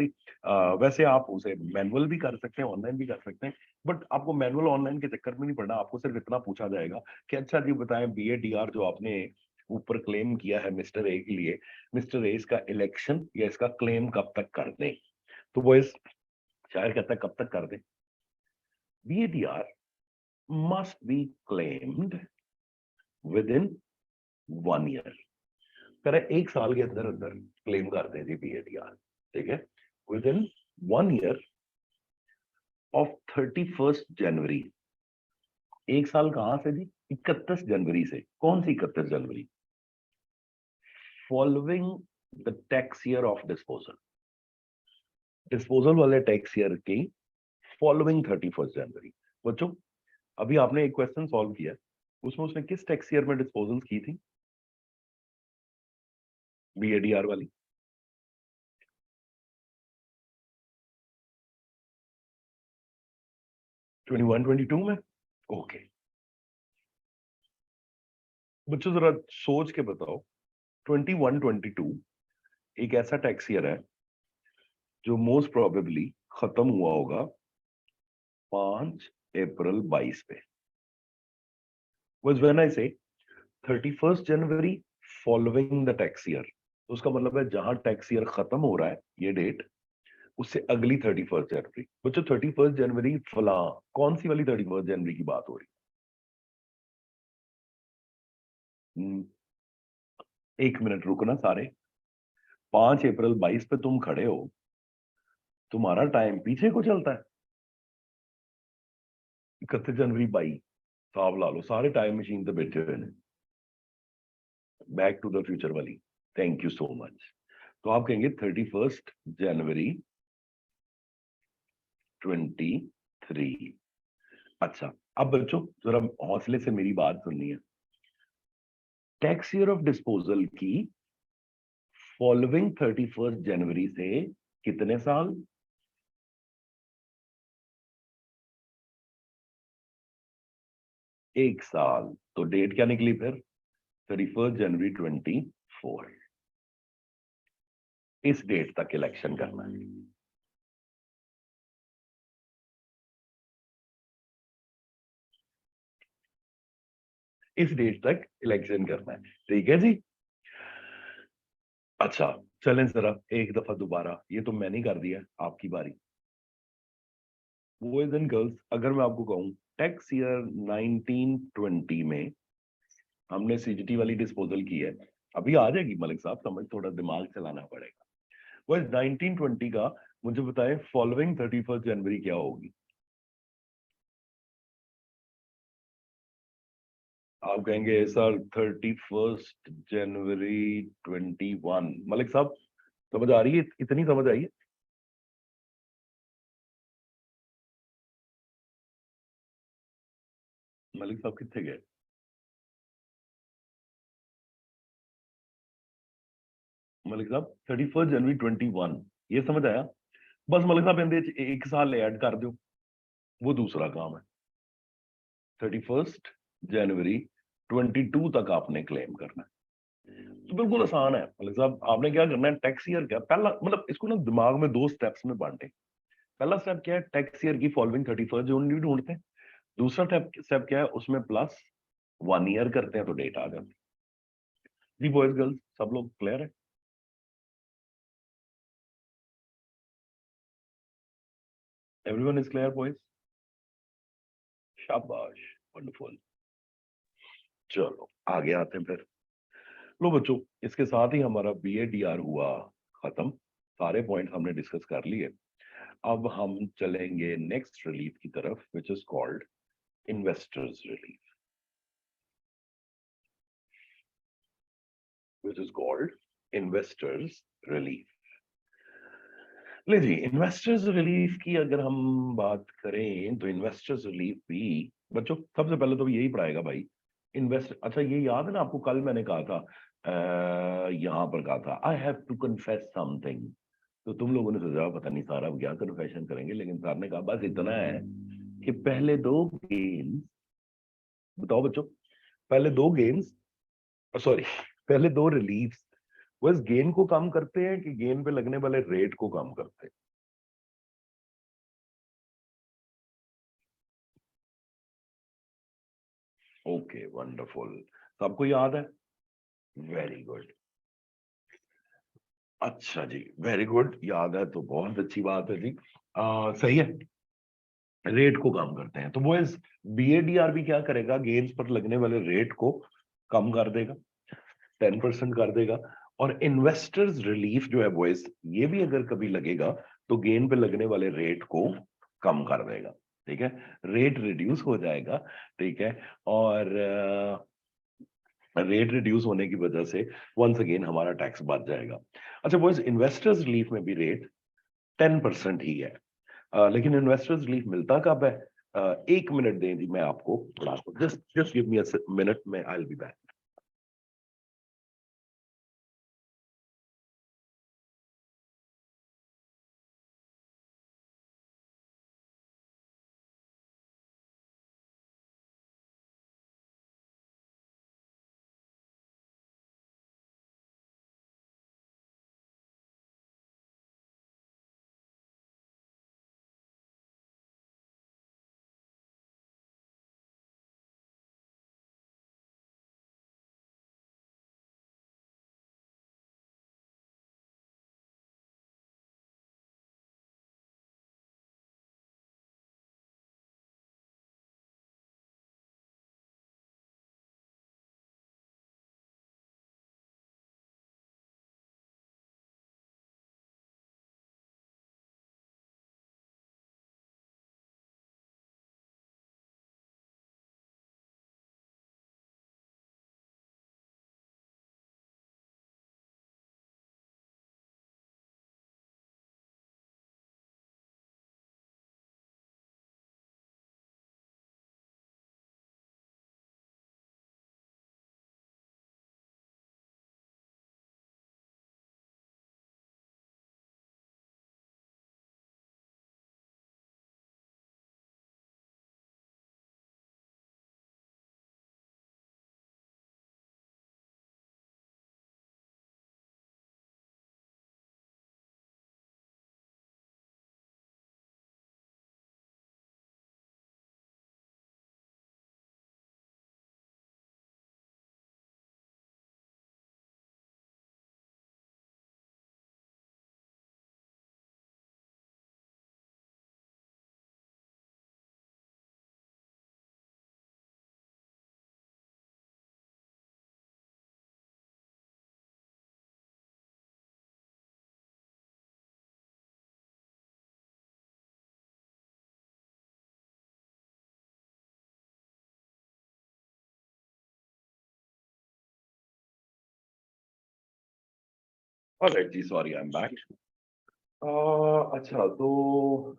A: वैसे आप उसे मैनुअल भी कर सकते हैं, ऑनलाइन भी कर सकते हैं, बट आपको मैनुअल ऑनलाइन के चक्कर में नहीं पड़ना। आपको सिर्फ इतना पूछा जाएगा कि अच्छा जी बताएं, BADR जो आपने ऊपर क्लेम किया है मिस्टर ए के लिए, मिस्टर ए इसका इलेक्शन या इसका क्लेम कब तक कर दें? तो वो इस शायर कहता है कब तक कर दें? BADR must be claimed within 1 year। कह रहे 1 साल के अंदर अंदर क्लेम कर दें जी BADR। ठीक है, विद इन 1 year ऑफ 31 जनवरी। 1 साल कहां से जी? 31 जनवरी से। कौन सी 31 जनवरी? Following the tax year of disposal. Disposal वाले टैक्स ईयर की फॉलोइंग 31 जनवरी। बच्चों अभी आपने एक क्वेश्चन सॉल्व किया, उसमें उसने किस टैक्स ईयर में डिस्पोजल की थी? BADR वाली। 21-22 में। ओके बच्चों जरा सोच के बताओ, 21-22 एक ऐसा टैक्स ईयर है जो मोस्ट प्रोबेबली खत्म हुआ होगा 5 अप्रैल 22 पे। व्हेन आई से 31 जनवरी फॉलोइंग द टैक्स ईयर, तो उसका मतलब है जहां टैक्स ईयर खत्म हो रहा है ये डेट, उससे अगली 31 जनवरी। बच्चों 31 जनवरी फला, कौन सी वाली 31 जनवरी की बात हो रही है? 1 मिनट रुकना सारे। 5 अप्रैल 22 पे तुम खड़े हो, तुम्हारा टाइम पीछे को चलता है। 31 जनवरी 22 साहब ला लो, सारे टाइम मशीन पे बैठे हुए हैं, बैक टू द फ्यूचर वाली। Thank you so much. तो आप कहेंगे 31 जनवरी 23। अच्छा, अब बच्चों जरा हौसले से मेरी बात सुननी है। टैक्स ईयर ऑफ डिस्पोजल की फॉलोइंग 31 जनवरी से कितने साल? 1 साल। तो डेट क्या निकली फिर? 31 जनवरी 24, इस डेट तक इलेक्शन करना है। इस डेट तक इलेक्शन करना है, ठीक है जी। अच्छा, चलें जरा एक दफा दोबारा, ये तो मैंने कर दिया, आपकी बारी। बॉयज एंड गर्ल्स, अगर मैं आपको कहूं टैक्स ईयर 1920 में हमने सीजीटी वाली डिस्पोजल की है, अभी आ जाएगी मलिक साहब समझ, थोड़ा दिमाग चलाना पड़ेगा। बॉयज 1920 का मुझे बताएं फॉलोइंग 31 जनवरी क्या होगी। आप कहेंगे सर 31 जनवरी 21, मलिक साहब समझ आ रही है, इतनी समझ आई है? मलिक साहब कितने गए? मलिक साहब 31 जनवरी 21, ये समझ आया? बस मलिक साहब इनदे च एक साल ऐड कर दो, वो दूसरा काम है। 31 जनवरी 22 तक आपने क्लेम करना है, तो बिल्कुल आसान है मलिक साहब। आपने क्या करना है, टैक्स ईयर क्या पहला, मतलब इसको ना दिमाग में दो स्टेप्स में बांटे। पहला स्टेप क्या है, टैक्स ईयर की फॉलोइंग 31 जून ढूंढते हैं। दूसरा स्टेप क्या है, उसमें प्लस 1 ईयर करते हैं तो डेट आ जाती है। जी बॉयज गर्ल्स सब लोग क्लियर है? Everyone is clear boys? शाबाश, वंडरफुल। चलो आगे आते हैं फिर। लो बच्चों, इसके साथ ही हमारा BADR हुआ खत्म, सारे पॉइंट हमने डिस्कस कर लिए। अब हम चलेंगे नेक्स्ट रिलीफ की तरफ, which is called investors relief, which is called investors relief. ले जी, इन्वेस्टर्स रिलीफ की अगर हम बात करें तो इन्वेस्टर्स रिलीफ भी बच्चों सबसे पहले तो यही पढ़ाएगा भाई। इन्वेस्ट, अच्छा ये याद है ना आपको, कल मैंने कहा था, यहां पर कहा था I have to confess something, तो तुम लोगों ने सोचा पता नहीं सारा क्या कन्फेशन करेंगे, लेकिन सर ने कहा बस इतना है कि पहले दो गेम्स, बताओ बच्चों, पहले दो गेम्स, सॉरी, पहले दो रिलीफ्स बस गेन को कम करते हैं कि गेन पे लगने वाले रेट को कम करते हैं? ओके वंडरफुल, सबको याद है, वेरी गुड। अच्छा जी, वेरी गुड, याद है तो बहुत अच्छी बात है जी। सही है, रेट को कम करते हैं तो बॉयज BADR भी क्या करेगा, गेन्स पर लगने वाले रेट को कम कर देगा, 10% कर देगा। और इन्वेस्टर्स रिलीफ जो है बॉयज, ये भी अगर कभी लगेगा तो गेन पे लगने वाले रेट को कम कर देगा, ठीक है, रेट रिड्यूस हो जाएगा, ठीक है। और रेट रिड्यूस होने की वजह से वंस अगेन हमारा टैक्स बच जाएगा। अच्छा बॉयज, इन्वेस्टर्स रिलीफ में भी रेट 10% ही है, लेकिन इन्वेस्टर्स रिलीफ मिलता कब है? 1 मिनट दें जी, मैं आपको बता दूं, just just give me a minute में, I will be back. Alright जी, सॉरी, आई एम बैक। अच्छा, तो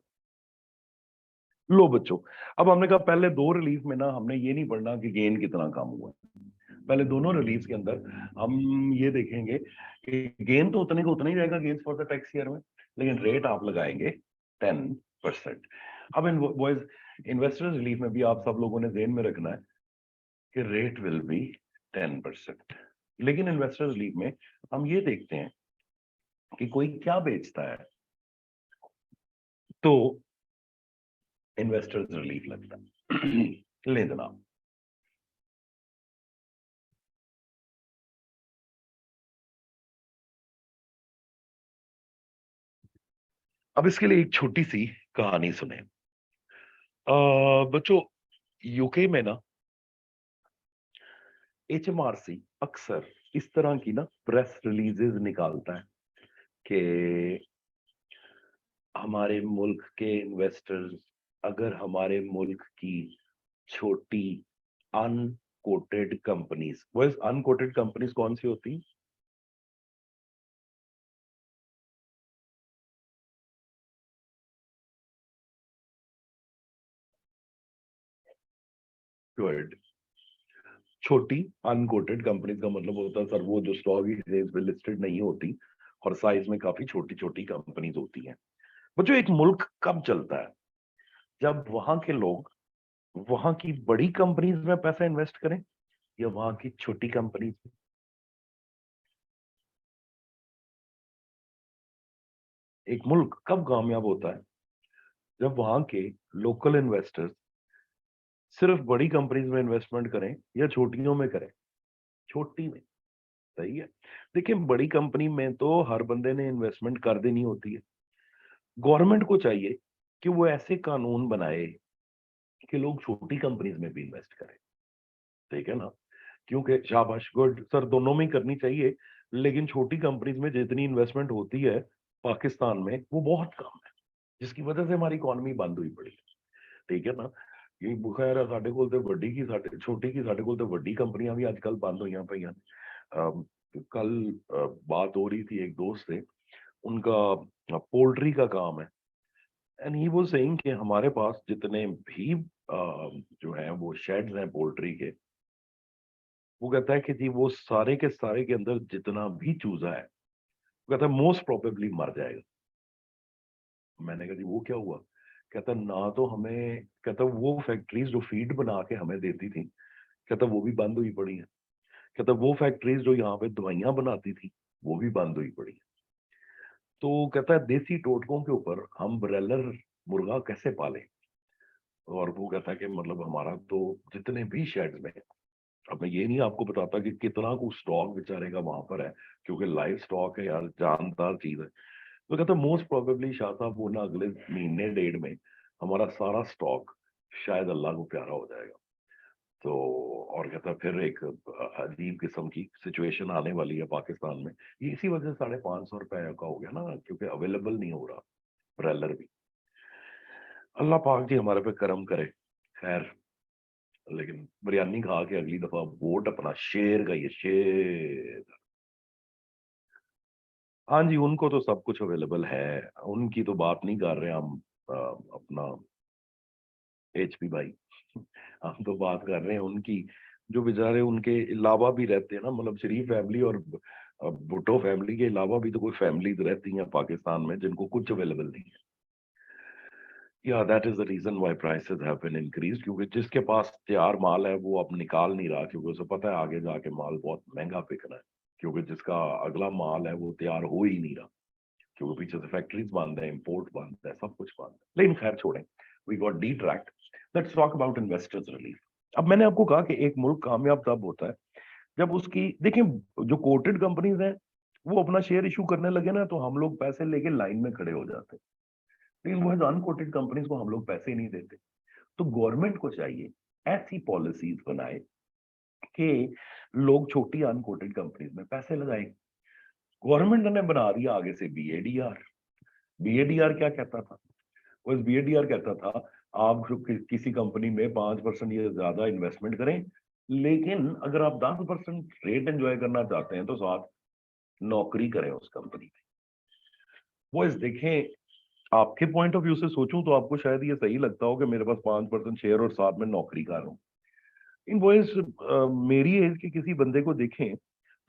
A: लो बच्चों, अब हमने कहा पहले दो रिलीफ में ना हमने ये नहीं पढ़ना कि गेन कितना कम हुआ है। पहले दोनों रिलीफ के अंदर हम ये देखेंगे कि गेन तो उतने को उतना ही रहेगा gains for the tax year में, लेकिन रेट आप लगाएंगे 10%। अब इन बॉयज, इन्वेस्टर्स रिलीफ में भी आप सब लोगों ने ध्यान में रखना है कि रेट विल बी 10%। लेकिन इन्वेस्टर्स रिलीफ में हम ये देखते हैं कि कोई क्या बेचता है, तो इन्वेस्टर्स रिलीफ लगता है। ले जनाब, अब इसके लिए एक छोटी सी कहानी सुने। बच्चों, यूके में ना HMRC अक्सर इस तरह की ना प्रेस रिलीजेस निकालता है कि हमारे मुल्क के इन्वेस्टर्स अगर हमारे मुल्क की छोटी अनकोटेड कंपनीज, वो अनकोटेड कंपनीज कौन सी होती? गुड। छोटी अनकोटेड कंपनीज का मतलब होता है सर वो जो स्टॉक एक्सचेंज पे लिस्टेड नहीं होती और साइज में काफी छोटी छोटी कंपनीज होती हैं। बच्चों, एक मुल्क कब चलता है? जब वहां के लोग वहां की बड़ी कंपनीज में पैसा इन्वेस्ट करें या वहां की छोटी कंपनीज में। एक मुल्क कब कामयाब होता है? जब वहां के लोकल इन्वेस्टर्स सिर्फ बड़ी कंपनीज में इन्वेस्टमेंट करें या छोटियों में करें। छोटी में। सही है। देखिए, बड़ी कंपनी में तो हर बंदे ने इन्वेस्टमेंट कर देनी होती है। गवर्नमेंट को चाहिए कि वो ऐसे कानून बनाए कि लोग छोटी कंपनीज में भी इन्वेस्ट करें। ठीक है ना? क्योंकि शाबाश, गुड सर, दोनों में ही करनी चाहिए, लेकिन छोटी कंपनीज में जितनी इन्वेस्टमेंट होती है पाकिस्तान में वो बहुत कम है, जिसकी वजह से हमारी इकोनॉमी बंद हुई पड़ी। ठीक है ना? ये खैर है, ਸਾਡੇ ਕੋਲ ਤੇ ਵੱਡੀ ਕੀ ਸਾਡੇ ਛੋਟੀ ਕੀ ਸਾਡੇ ਕੋਲ ਤੇ ਵੱਡੀ कंपनियां भी आजकल बंद हुई पई हैं। कल बात हो रही थी एक दोस्त से, उनका पोल्ट्री का काम है, एंड ही वाज सेइंग कि हमारे पास जितने भी जो है वो शेड्स हैं पोल्ट्री के, वो कहता है कि जी वो सारे के सारे के अंदर जितना भी चूजा है, वो कहता है मोस्ट प्रोबेबली मर जाएगा। मैंने कहा जी वो क्या हुआ? कहता ना तो हमें, कहता वो फैक्ट्रीज जो फीड बना के हमें देती थी, कहता वो भी बंद हुई पड़ी है। कहता वो फैक्ट्रीज जो यहाँ पे दवाइयां बनाती थी वो भी बंद हुई पड़ी है। तो कहता है देसी टोटकों के ऊपर हम ब्रॉयलर मुर्गा कैसे पाले? और वो कहता है कि मतलब हमारा तो जितने भी शेड्स में, अब मैं ये नहीं आपको बताता कि कितना कुछ स्टॉक बेचारे का वहां पर है, क्योंकि लाइव स्टॉक है यार, जानदार चीज है। तो कहता मोस्ट प्रोबेबली शाह साहब वो ना अगले महीने डेढ़ में हमारा सारा स्टॉक शायद अल्लाह को प्यारा हो जाएगा। तो और कहता फिर एक अजीब किस्म की सिचुएशन आने वाली है पाकिस्तान में, ये इसी वजह से 550 रुपए का हो गया ना, क्योंकि अवेलेबल नहीं हो रहा ब्रेलर भी। अल्लाह पाक जी हमारे पे करम करे। खैर, लेकिन बिरयानी खा के अगली दफा वोट अपना शेर का, ये शेर। हाँ जी, उनको तो सब कुछ अवेलेबल है, उनकी तो बात नहीं कर रहे हम। अपना HP भाई, हम तो बात कर रहे हैं उनकी, जो बेचारे उनके अलावा भी रहते हैं ना, मतलब शरीफ फैमिली और भुट्टो फैमिली के अलावा भी तो कोई फैमिलीज रहती हैं पाकिस्तान में जिनको कुछ अवेलेबल नहीं है। या that is the reason why prices have been increase, क्योंकि जिसके पास तैयार माल है वो अब निकाल नहीं रहा, क्योंकि उसे पता है आगे जाके माल बहुत महंगा बिकना है, क्योंकि जिसका अगला माल है वो तैयार हो ही नहीं रहा, क्योंकि पीछे से फैक्ट्रीज बंद है, इंपोर्ट बंद है, सब कुछ बंद है। लेकिन खैर छोड़ें, we got distract. Let's talk about investors relief. अब मैंने आपको कहा कि एक मुल्क कामयाब तब होता है जब उसकी, देखिए, जो कोटेड कंपनीज हैं वो अपना शेयर इशू करने लगे ना, तो हम लोग पैसे लेके लाइन में खड़े हो जाते हैं। लेकिन वो अनकोटेड कंपनीज को हम लोग पैसे ही नहीं देते। तो गवर्नमेंट को चाहिए ऐसी पॉलिसीज बनाए कि लोग छोटी अनकोटेड कंपनीज में पैसे लगाएं। गवर्नमेंट ने बना दिया आगे से BADR। BADR क्या कहता था? वो BADR कहता था आप जो किसी कंपनी में 5% या ज्यादा इन्वेस्टमेंट करें, लेकिन अगर आप 10% रेट एंजॉय करना चाहते हैं तो साथ नौकरी करें उस कंपनी में। वो इस देखें, आपके पॉइंट ऑफ व्यू से सोचूं तो आपको शायद ये सही लगता हो कि मेरे पास 5% शेयर और साथ में नौकरी कर रहा हूं। इन बॉयज, मेरी एज के किसी बंदे को देखें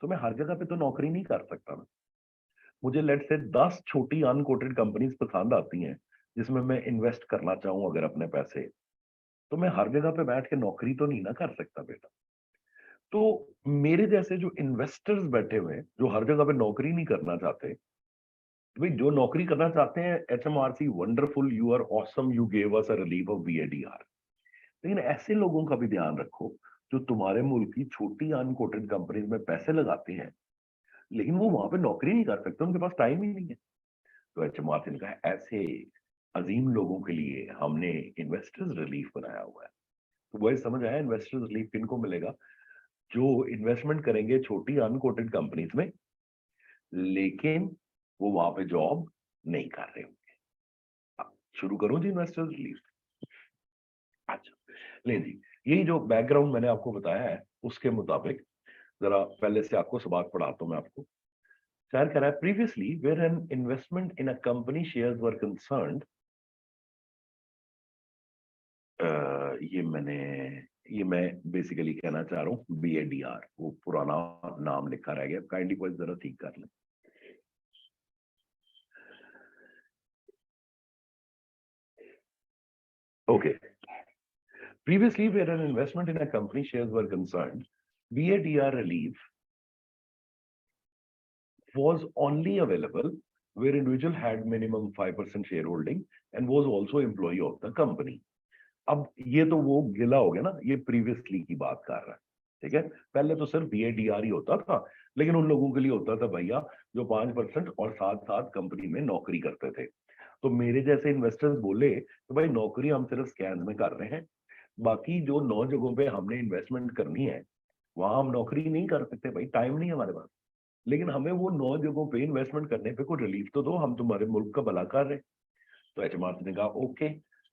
A: तो मैं हर जगह पे तो नौकरी नहीं कर सकता ना। मुझे लेट से 10 छोटी अनकोटेड कंपनीज पसंद आती हैं जिसमें मैं इन्वेस्ट करना चाहूं अगर अपने पैसे, तो मैं हर जगह पे बैठ के नौकरी तो नहीं ना कर सकता बेटा। तो मेरे जैसे जो इन्वेस्टर्स बैठे हुए हैं जो हर जगह पे नौकरी नहीं करना चाहते, तो भाई जो नौकरी करना चाहते हैं, HMRC wonderful, you are awesome, you gave us a relief of BADR। लेकिन ऐसे लोगों का भी ध्यान रखो जो तुम्हारे मुल्क की छोटी अनकोटेड कंपनीज में पैसे लगाते हैं, लेकिन वो वहां पे नौकरी नहीं कर सकते, उनके पास टाइम ही नहीं है। तो HMRC ने कहा ऐसे अजीम लोगों के लिए हमने इन्वेस्टर्स रिलीफ बनाया हुआ है। तो वही समझ आया, इन्वेस्टर्स रिलीफ किनको मिलेगा? जो इन्वेस्टमेंट करेंगे छोटी अनकोटेड कंपनीज में, लेकिन वो वहां पे जॉब नहीं कर रहे होंगे। अब शुरू करूं जी इन्वेस्टर्स रिलीफ? अच्छा, ले जी, यही जो बैकग्राउंड मैंने आपको बताया है उसके मुताबिक जरा पहले से आपको सबाक पढ़ाता हूं मैं आपको। शायर कह रहा है, previously where an investment in a company shares were concerned, ये मैं बेसिकली कहना चाह रहा हूँ BADR, वो पुराना नाम लिखा रह गया, काइंडली कोई जरा ठीक कर लें। Okay, previously where an investment in a company shares were concerned, BADR relief was only available where individual had minimum 5% shareholding and was also employee of the company. अब ये तो वो गिला हो गया ना, ये प्रीवियसली की बात कर रहा है, ठीक है। पहले तो सिर्फ BADR ही होता था, लेकिन उन लोगों के लिए होता था भैया जो 5% और साथ साथ कंपनी में नौकरी करते थे। तो मेरे जैसे इन्वेस्टर्स बोले तो भाई नौकरी हम सिर्फ स्कैन में कर रहे हैं, बाकी जो 9 जगहों पे हमने इन्वेस्टमेंट करनी है वहां हम नौकरी नहीं कर सकते भाई, टाइम नहीं है हमारे पास। लेकिन हमें वो 9 जगहों पे इन्वेस्टमेंट करने पे कोई रिलीफ तो दो, हम तुम्हारे मुल्क का भला कर रहे हैं। तो HMRC ने कहा okay,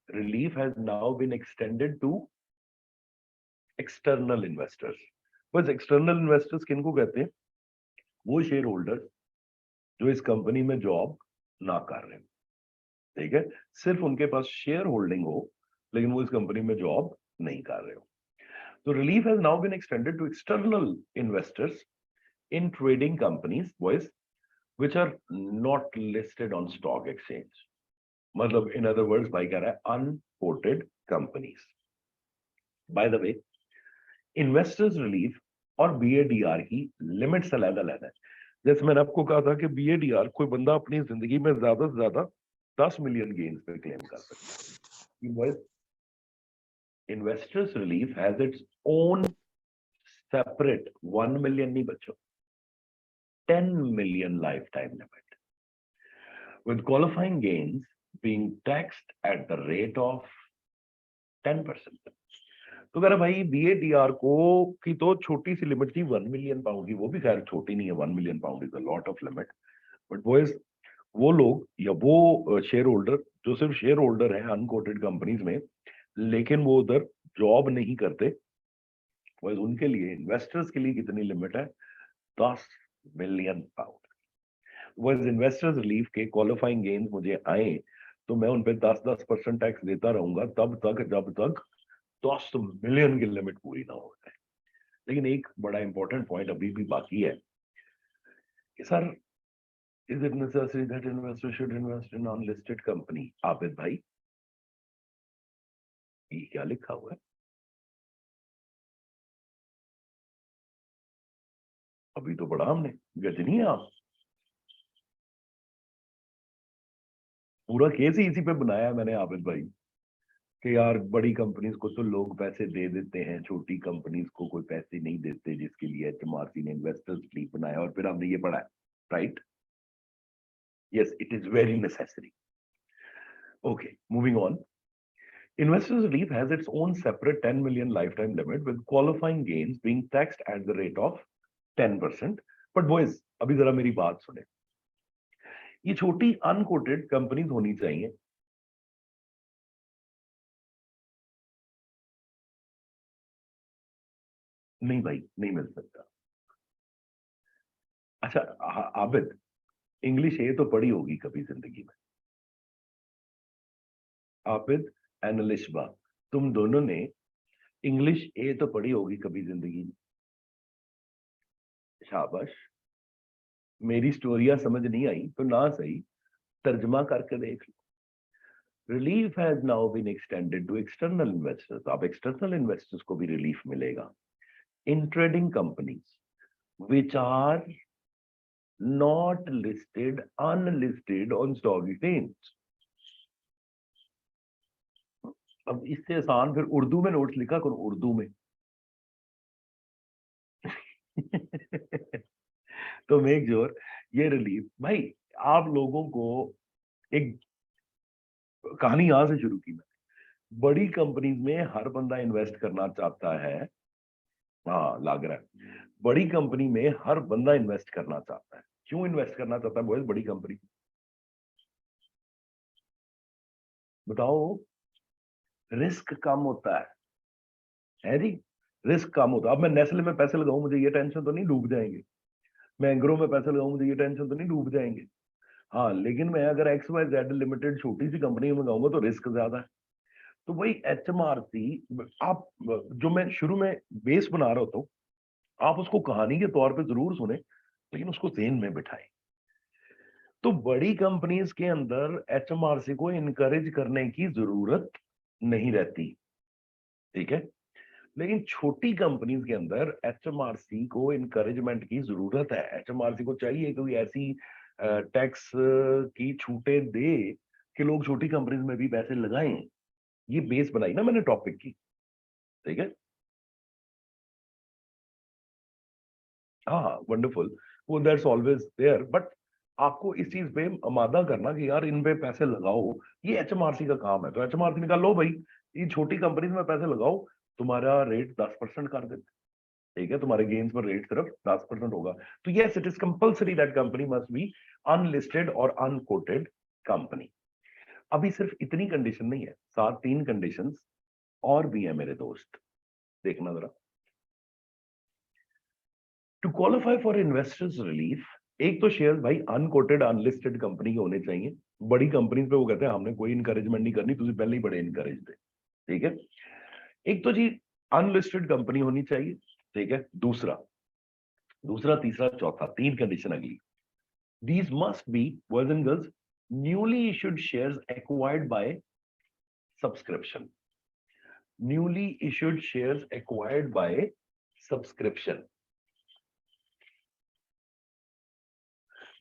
A: relief has now been extended to external investors. बस एक्सटर्नल इन्वेस्टर्स किनको कहते हैं? वो शेयर होल्डर जो इस कंपनी में जॉब ना कर रहे हो, ठीक है, सिर्फ उनके पास शेयर होल्डिंग हो लेकिन वो इस कंपनी में जॉब नहीं कर रहे हो। तो relief has now been extended to external investors in trading companies boys which are not listed on stock exchange, मतलब in other words भाई कह रहा है unquoted companies. By the way, investors relief और BADR की लिमिट्स अलग अलग है। जैसे मैंने आपको कहा था कि BADR कोई बंदा अपनी जिंदगी में ज्यादा से ज्यादा 10 मिलियन गेन्स पे क्लेम कर सकता है। Investors relief has its own separate 1 million नहीं बच्चों, 10 million lifetime limit, with qualifying gains being taxed at the rate of 10%. तो कह रहा भाई BADR को की तो छोटी सी लिमिट थी 1 मिलियन पाउंड की, वो भी खैर छोटी नहीं है, 1 million pound is a lot of limit, but वो लोग या वो शेयर होल्डर जो सिर्फ शेयर होल्डर है अनकोटेड कंपनीज में लेकिन वो उधर जॉब नहीं करते, उनके लिए इन्वेस्टर्स के लिए कितनी लिमिट है? 10 मिलियन पाउंड। वह इन्वेस्टर्स रिलीफ के क्वालिफाइंग गेन्स मुझे आए तो मैं उन पे 10% टैक्स देता रहूंगा तब तक जब तक 10 मिलियन की लिमिट पूरी ना हो जाए। लेकिन एक बड़ा इंपॉर्टेंट पॉइंट अभी भी बाकी है कि sir, is it necessary that investor should invest in unlisted company? Abid भाई, ये क्या लिखा हुआ है? अभी तो बड़ा हमने गजनी है आप, पूरा केस ही इसी पे बनाया है मैंने आबिद भाई कि यार बड़ी कंपनीज को तो लोग पैसे दे देते हैं, छोटी कंपनीज को कोई पैसे नहीं देते, जिसके लिए HMRC ने इन्वेस्टर्स रिलीफ बनाया और फिर हमने ये पढ़ा है, right? Yes, it is very necessary. Okay, moving on. Investors relief has its own separate 10 million lifetime limit with qualifying gains being taxed at the rate of 10%. But boys, अभी जरा मेरी बात सुने, ये छोटी अनकोटेड कंपनीज होनी चाहिए, नहीं भाई नहीं मिल सकता। अच्छा आबिद, इंग्लिश ए तो पढ़ी होगी कभी जिंदगी में। आबिद एंड लिशबा, तुम दोनों ने इंग्लिश ए तो पढ़ी होगी कभी जिंदगी में। शाबाश। मेरी स्टोरियां समझ नहीं आई तो ना सही, तर्जमा करके देख लो। Relief has now been extended to external investors, अब एक्सटर्नल इन्वेस्टर्स को भी रिलीफ मिलेगा in trading companies which are not listed, unlisted on stock exchange। अब इससे आसान फिर उर्दू में नोट्स लिखा करो, उर्दू में। तो मेक श्योर ये रिलीफ भाई, आप लोगों को एक कहानी यहां से शुरू की मैं। बड़ी कंपनीज में हर बंदा इन्वेस्ट करना चाहता है। हाँ लग रहा है, बड़ी कंपनी में हर बंदा इन्वेस्ट करना चाहता है। क्यों इन्वेस्ट करना चाहता है बॉयज बड़ी कंपनी? बताओ। रिस्क कम होता है जी। रिस्क कम होता है। अब मैं नेस्ले में पैसे लगाऊं, मुझे ये टेंशन तो नहीं डूब जाएंगे। मैं एंग्रो में पैसे लगाऊं, मुझे ये टेंशन तो नहीं डूब जाएंगे। हाँ लेकिन मैं अगर एक्स वाई जेड लिमिटेड छोटी सी कंपनी में लगाऊंगा तो रिस्क ज्यादा है। तो वही HMRC, आप जो मैं शुरू में बेस बना रहा होता हूँ, आप उसको कहानी के तौर पे जरूर सुने, लेकिन उसको ज़हन में बिठाएं। तो बड़ी कंपनीज के अंदर HMRC को इनकरेज करने की जरूरत नहीं रहती, ठीक है। लेकिन छोटी कंपनीज के अंदर HMRC को इनकरेजमेंट की जरूरत है। HMRC को चाहिए कोई ऐसी टैक्स की छूटें दे कि लोग छोटी कंपनीज में भी पैसे लगाएं। ये बेस बनाई ना मैंने टॉपिक की, ठीक है। हाँ वंडरफुल, वो दैट्स ऑलवेज देयर, बट आपको इस चीज पे आमादा करना कि यार इन पे पैसे लगाओ, ये HMRC का काम है। तो HMRC ने कहा लो भाई, ये छोटी कंपनीज में पैसे लगाओ, तुम्हारा रेट 10% कर देते, ठीक है। तुम्हारे गेन्स पर रेट सिर्फ 10% होगा। तो yes it is compulsory that company must be unlisted और अनकोटेड कंपनी। अभी सिर्फ इतनी कंडीशन नहीं है, साथ 3 कंडीशंस और भी है मेरे दोस्त, देखना जरा। To qualify for investors relief, एक तो शेयर भाई अनकोटेड अनलिस्टेड कंपनी के होने चाहिए। बड़ी कंपनी पे वो कहते हैं हमने कोई इंकरेजमेंट नहीं करनी, तुझे पहले ही बड़े इंकरेज थे, ठीक है। एक तो जी अनलिस्टेड कंपनी होनी चाहिए, ठीक है। दूसरा दूसरा तीसरा चौथा 3 कंडीशन अगली। These must be, boys and girls, newly issued shares acquired by subscription. Newly issued shares acquired by subscription.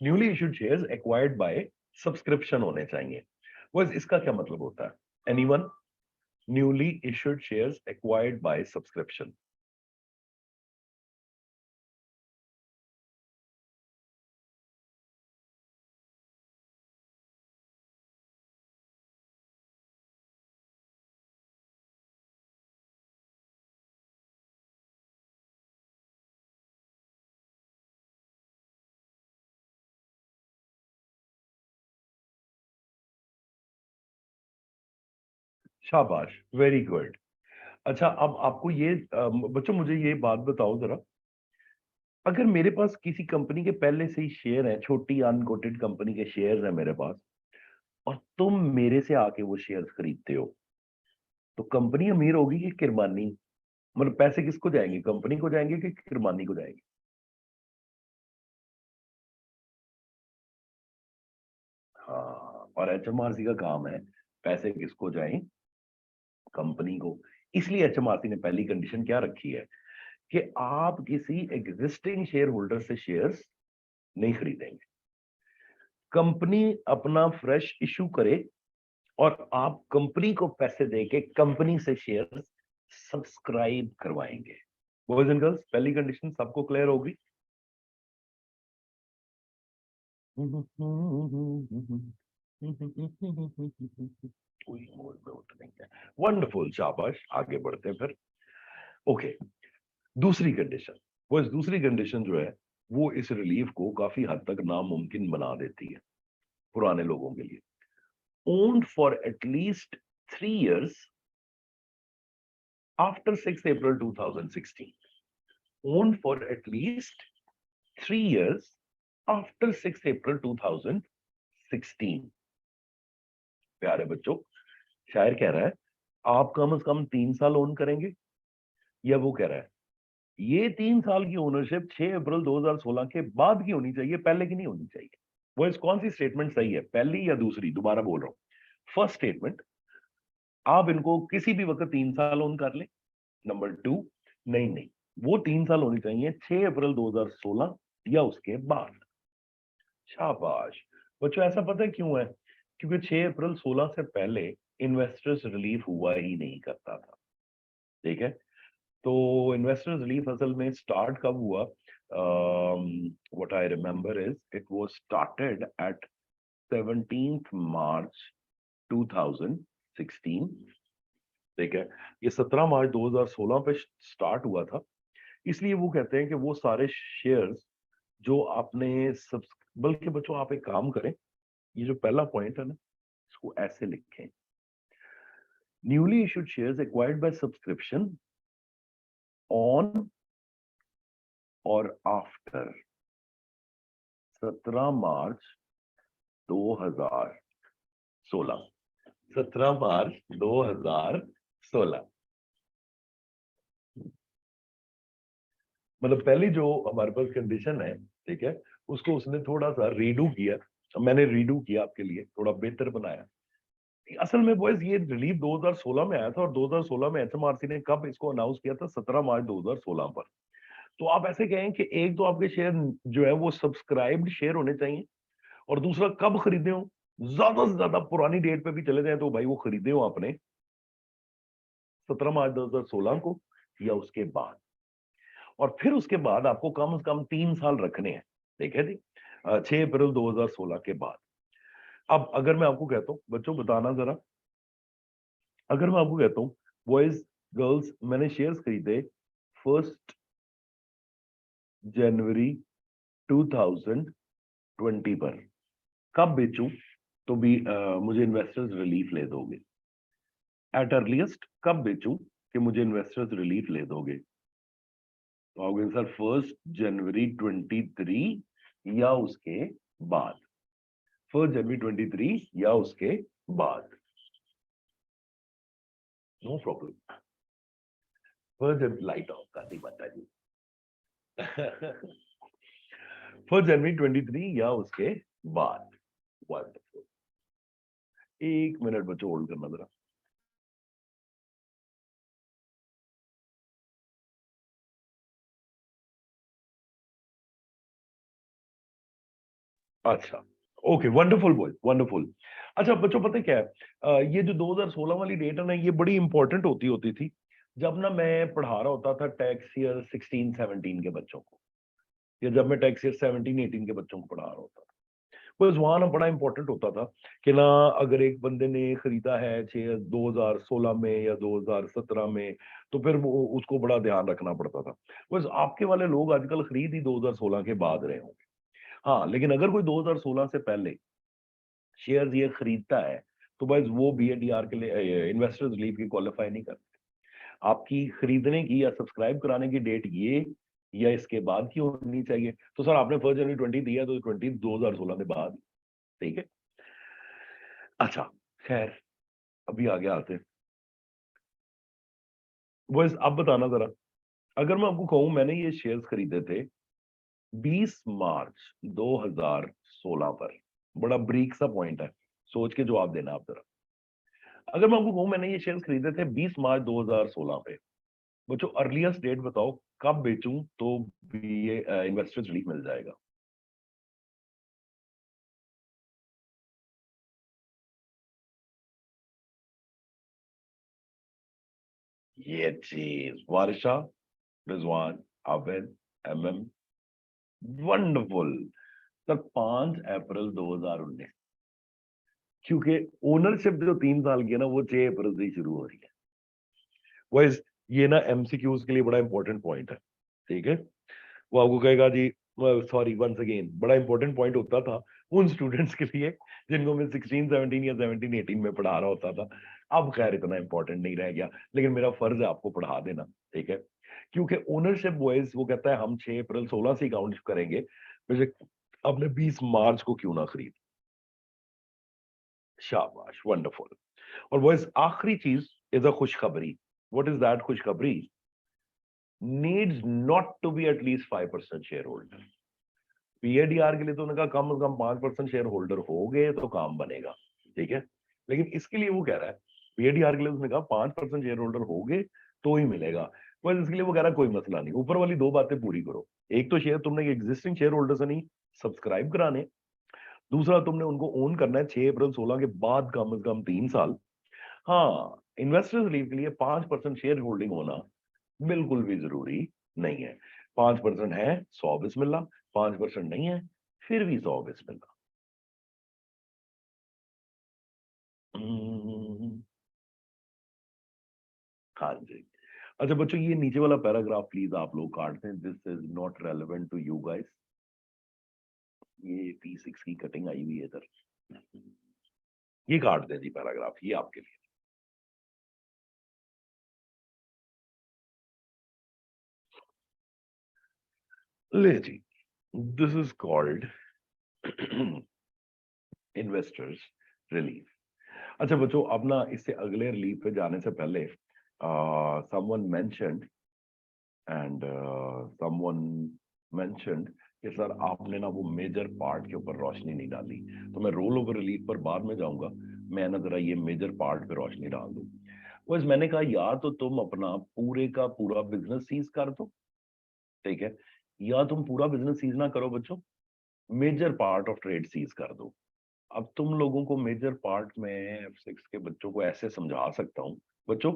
A: Newly issued shares acquired by subscription होने चाहिए। Boys, इसका क्या मतलब होता है? Anyone? Newly issued shares acquired by subscription. शाबाश, very good. अच्छा अब आपको ये बच्चों मुझे ये बात बताओ जरा, अगर मेरे पास किसी कंपनी के पहले से ही शेयर है, छोटी अनकोटेड कंपनी के शेयर है मेरे पास, और तुम मेरे से आके वो शेयर्स खरीदते हो, तो कंपनी अमीर होगी कि किरमानी? मतलब पैसे किसको जाएंगे, कंपनी को जाएंगे कि किरमानी को जाएंगे? हाँ, और HMRC का काम है पैसे किसको जाएं, कंपनी को। इसलिए HMRC ने पहली कंडीशन क्या रखी है कि आप किसी एग्जिस्टिंग शेयर होल्डर से शेयर्स नहीं खरीदेंगे। कंपनी अपना फ्रेश इशू करे और आप कंपनी को पैसे देके कंपनी से शेयर सब्सक्राइब करवाएंगे। बॉयज एंड गर्ल्स, पहली कंडीशन सबको क्लियर होगी? वंडरफुल, शाबाश, आगे बढ़ते हैं फिर। ओके, दूसरी कंडीशन। वो दूसरी कंडीशन जो है वो इस रिलीफ को काफी हद तक नामुमकिन बना देती है पुराने लोगों के लिए। Owned for at least 3 years after 6 April 2016, owned for at least 3 years after 6 अप्रैल 2016। प्यारे बच्चों, शायर कह रहा है आप कम से कम 3 साल ओन करेंगे, या वो कह रहा है ये 3 साल की ओनरशिप 6 अप्रैल 2016 के बाद की होनी चाहिए, पहले की नहीं होनी चाहिए। वो इस कौन सी स्टेटमेंट सही है, पहली या दूसरी? दोबारा बोल रहा हूं, फर्स्ट स्टेटमेंट, आप इनको किसी भी वक्त 3 साल ओन कर ले। नंबर टू, नहीं नहीं, वो 3 साल होनी चाहिए 6 अप्रैल 2016 या उसके बाद। शाबाश बच्चों, ऐसा पता है क्यों है? क्योंकि 6 अप्रैल 16 से पहले इन्वेस्टर्स रिलीफ हुआ ही नहीं करता था। ठीक है, तो इन्वेस्टर्स रिलीफ असल में स्टार्ट कब हुआ? What I remember is it was started at 17 मार्च 2016। ठीक है, ये 17 मार्च 2016 पे स्टार्ट हुआ था। इसलिए वो कहते हैं कि वो सारे शेयर्स जो आपने सब, बल्कि बच्चों आप एक काम करें, ये जो पहला पॉइंट है ना, इसको ऐसे लिखें, newly issued shares acquired by subscription on और आफ्टर 17 मार्च 2016। 17 मार्च 2016, मतलब पहली जो हमारे पास कंडीशन है, ठीक है, उसको उसने थोड़ा सा रीडू किया। मैंने रीडू किया आपके लिए, थोड़ा बेहतर बनाया। असल में बॉयज ये रिलीफ 2016 में आया था, और 2016 में एचएमआरसी ने कब इसको अनाउंस किया था? 17 मार्च 2016 पर। तो आप ऐसे कहें कि एक तो आपके शेयर जो है वो सब्सक्राइब्ड शेयर होने चाहिए, और दूसरा कब खरीदे हो, ज्यादा से ज्यादा पुरानी डेट पे भी चले जाए तो भाई वो खरीदे हो आपने 17 मार्च 2016 को या उसके बाद। और फिर उसके बाद आपको कम से कम 3 साल रखने हैं। ठीक है जी, 6 अप्रैल 2016 के बाद। अब अगर मैं आपको कहता हूं बच्चों, बताना जरा, अगर मैं आपको कहता हूं बॉयज गर्ल्स, मैंने शेयर्स खरीदे 1 जनवरी 2020 पर, कब बेचूं तो भी मुझे इन्वेस्टर्स रिलीफ ले दोगे? एट अर्लीस्ट कब बेचूं कि मुझे इन्वेस्टर्स रिलीफ ले दोगे? तो आओगे सर 1 जनवरी 23 या उसके बाद। 1 जनवरी 23 या उसके बाद, नो प्रॉब्लम। 1 जनवरी लाइट ऑफ कर दी माता जी। 1 जनवरी 23 या उसके बाद। वंडरफुल। 1 मिनट बच्चों होल्ड करना जरा। अच्छा, ओके, वंडरफुल बॉय, वंडरफुल। अच्छा बच्चों, पता है क्या है, ये जो 2016 वाली डेट है ना, ये बड़ी इंपॉर्टेंट होती होती थी जब ना मैं पढ़ा रहा होता था टैक्स ईयर 16-17 के बच्चों को, या जब मैं टैक्स ईयर 17-18 के बच्चों को पढ़ा रहा होता था। बस वहां ना बड़ा इंपॉर्टेंट होता था कि ना, अगर एक बंदे ने खरीदा है 2016 में या 2017 में, तो फिर वो उसको बड़ा ध्यान रखना पड़ता था। बस आपके वाले लोग आजकल खरीद ही 2016 के बाद रहे होंगे। हाँ, लेकिन अगर कोई 2016 से पहले शेयर्स ये खरीदता है, तो बस वो बीएडीआर के लिए, इन्वेस्टर्स रिलीफ की क्वालिफाई नहीं करते। आपकी खरीदने की या सब्सक्राइब कराने की डेट ये या इसके बाद की होनी चाहिए। तो सर आपने 1 जनवरी 20 दिया, तो 2016 के बाद। ठीक है, अच्छा, खैर, अभी आगे आते हैं। बस अब बताना जरा, अगर मैं आपको कहूं मैंने ये शेयर्स खरीदे थे 20 मार्च 2016 पर, बड़ा ब्रीक सा पॉइंट है, सोच के जवाब देना आप जरा। अगर मैं आपको कहूं मैंने ये शेयर्स खरीदे थे 20 मार्च 2016 पे, बच्चों अर्लीस्ट डेट बताओ कब बेचूं तो भी ये इन्वेस्टर्स रिलीफ मिल जाएगा? ये चीज Varsha, Rizwan, Abid, MM, wonderful. Sir 5 अप्रैल 2019, क्योंकि ओनरशिप जो 3 साल की है ना, वो 6 अप्रैल से ही शुरू हो रही है। वाइज ये ना एमसीक्यूज के लिए बड़ा इंपॉर्टेंट पॉइंट है। ठीक है, वो आपको कहेगा जी, सॉरी वंस अगेन, बड़ा इंपॉर्टेंट पॉइंट होता था उन स्टूडेंट्स के लिए जिनको मैं 16-17 या 17-18 में पढ़ा रहा होता था। अब खैर इतना इंपॉर्टेंट नहीं रह गया, लेकिन मेरा फर्ज है आपको पढ़ा देना। ठीक है, क्योंकि ओनरशिप वाइज वो कहता है हम 6 अप्रैल 16 से काउंट करेंगे। वैसे आपने 20 मार्च को क्यों ना खरीद? शाबाश, वंडरफुल। और वो इस आखिरी चीज इज अ खुशखबरी। व्हाट इज दैट खुशखबरी? Needs not to be at least 5% share holder. BADR के लिए तो उन्होंने कहा कम से कम 5% शेयर होल्डर हो गए तो काम बनेगा, ठीक है। लेकिन इसके लिए वो कह रहा है, पीएडीआर के लिए उसने कहा 5% शेयर होल्डर हो गए तो ही मिलेगा। बस इसके लिए वो कह रहा है कोई मसला नहीं, ऊपर वाली दो बातें पूरी करो। एक तो शेयर तुमने एग्जिस्टिंग शेयर होल्डर से नहीं सब्सक्राइब कराने, दूसरा तुमने उनको ओन करना है 6 अप्रैल 16 के बाद कम से कम 3 साल। हाँ, इन्वेस्टर्स रिलीफ के लिए 5% शेयर होल्डिंग होना बिल्कुल भी जरूरी नहीं है। 5% है 100 बिस्मिल्लाह, 5% नहीं है फिर भी 100 बिस्मिल्लाह। हाँ जी। अच्छा बच्चों, ये नीचे वाला पैराग्राफ प्लीज आप लोग काट दें, this is not relevant to you guys. ये P6 की कटिंग आई हुई है इधर, ये काट दें जी पैराग्राफ, ये आपके लिए। ले जी, this is called investors relief. अच्छा बच्चों, अब ना इससे अगले रिलीफ पे जाने से पहले someone mentioned and someone mentioned कि सर आपने ना वो मेजर पार्ट के ऊपर रोशनी नहीं डाली। तो मैं रोल ओवर रिलीफ पर बाद में जाऊंगा, मैं ना जरा ये मेजर पार्ट पे रोशनी डाल दूं। बस मैंने कहा या तो तुम अपना पूरे का पूरा बिजनेस सीज कर दो, ठीक है, या तुम पूरा बिजनेस सीज ना करो बच्चों, major part of trade cease कर दो। अब तुम लोगों को मेजर पार्ट में F6 के बच्चों को ऐसे समझा सकता हूँ। बच्चों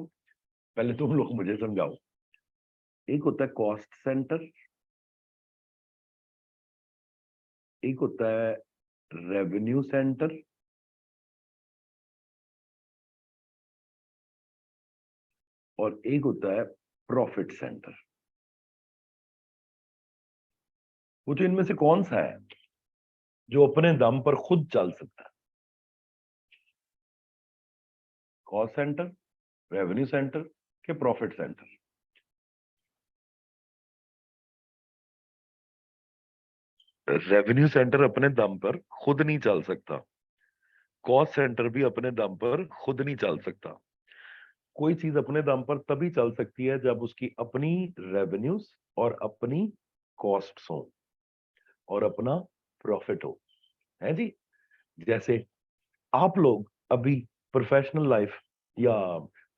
A: पहले तुम लोग मुझे समझाओ, एक होता है कॉस्ट सेंटर, एक होता है रेवेन्यू सेंटर, और एक होता है प्रॉफिट सेंटर। वो तो इनमें से कौन सा है जो अपने दम पर खुद चल सकता है? कॉस्ट सेंटर, रेवेन्यू सेंटर के प्रॉफिट सेंटर? रेवेन्यू सेंटर अपने दम पर खुद नहीं चल सकता, कॉस्ट सेंटर भी अपने दम पर खुद नहीं चल सकता। कोई चीज अपने दम पर तभी चल सकती है जब उसकी अपनी रेवेन्यूज और अपनी कॉस्ट्स हो और अपना प्रॉफिट हो, है जी। जैसे आप लोग अभी प्रोफेशनल लाइफ या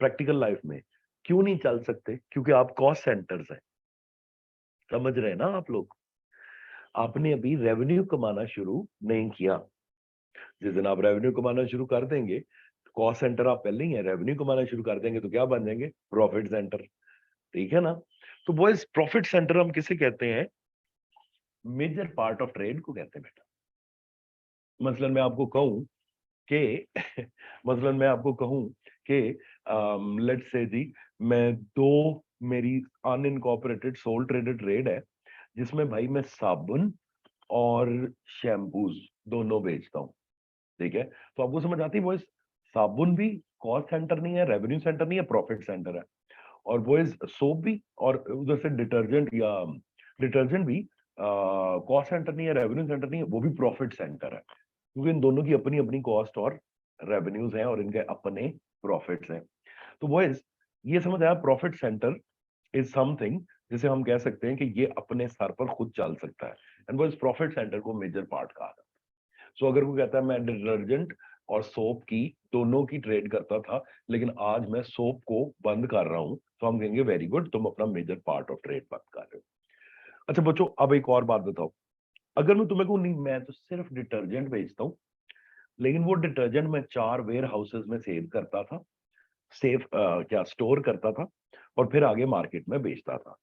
A: प्रैक्टिकल लाइफ में क्यों नहीं चल सकते? क्योंकि आप कॉस्ट सेंटर्स हैं। समझ रहे हैं ना आप लोग? आपने अभी रेवेन्यू कमाना शुरू नहीं किया। जिस दिन आप रेवेन्यू कमाना शुरू कर देंगे, कॉस्ट सेंटर आप पहले ही है, रेवेन्यू कमाना शुरू कर देंगे तो क्या बन जाएंगे? प्रॉफिट सेंटर, ठीक है ना। तो बॉयज प्रॉफिट सेंटर हम किसे कहते हैं? मेजर पार्ट ऑफ ट्रेड को कहते हैं बेटा। मसलन मैं आपको कहूं कि मसलन मैं आपको कहूं कि लेट्स से जी, मैं दो, मेरी अनइनकॉर्पोरेटेड सोल ट्रेडेड ट्रेड है जिसमें भाई मैं साबुन और शैम्पूज दोनों बेचता हूँ, ठीक है। तो आपको समझ आती है बॉयज, साबुन भी कॉस्ट सेंटर नहीं है, रेवेन्यू सेंटर नहीं है, प्रॉफिट सेंटर है। और बॉयज सोप भी और उधर से डिटर्जेंट या डिटर्जेंट भी कॉस्ट सेंटर नहीं है, रेवेन्यू सेंटर नहीं है, वो भी प्रॉफिट सेंटर है, क्योंकि इन दोनों की अपनी अपनी कॉस्ट और रेवेन्यूज हैं और इनके अपने प्रॉफिट्स हैं। तो बॉयज ये समझ आया, प्रॉफिट सेंटर इज समथिंग जिसे हम कह सकते हैं कि ये अपने सर पर खुद चल सकता है। एंड बॉयज प्रॉफिट सेंटर को मेजर पार्ट कहा जाता है। सो अगर वो कहता है मैं डिटर्जेंट और सोप की दोनों की ट्रेड करता था लेकिन आज मैं सोप को बंद कर रहा हूं, तो हम कहेंगे वेरी गुड, तुम अपना मेजर पार्ट ऑफ ट्रेड बंद कर रहे हो। अच्छा बच्चों, अब एक और बात बताओ, अगर मैं तुम्हें कहूं नहीं मैं तो सिर्फ डिटर्जेंट बेचता हूँ, लेकिन वो डिटर्जेंट मैं 4 वेयर हाउसेज में सेव करता था, सेफ क्या स्टोर करता था और फिर आगे मार्केट में बेचता था।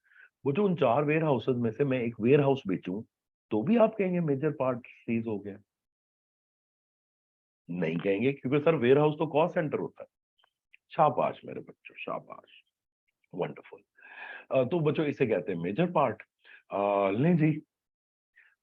A: वो जो उन 4 वेयर हाउसेज में से मैं एक वेयर हाउस बेचूं तो भी आप कहेंगे मेजर पार्ट सीज हो गया? नहीं कहेंगे, क्योंकि सर वेयर हाउस तो कॉस्ट सेंटर होता है। शाबाश मेरे बच्चों, शाबाश, वंडरफुल। तो बच्चों इसे कहते हैं मेजर पार्ट। लें जी,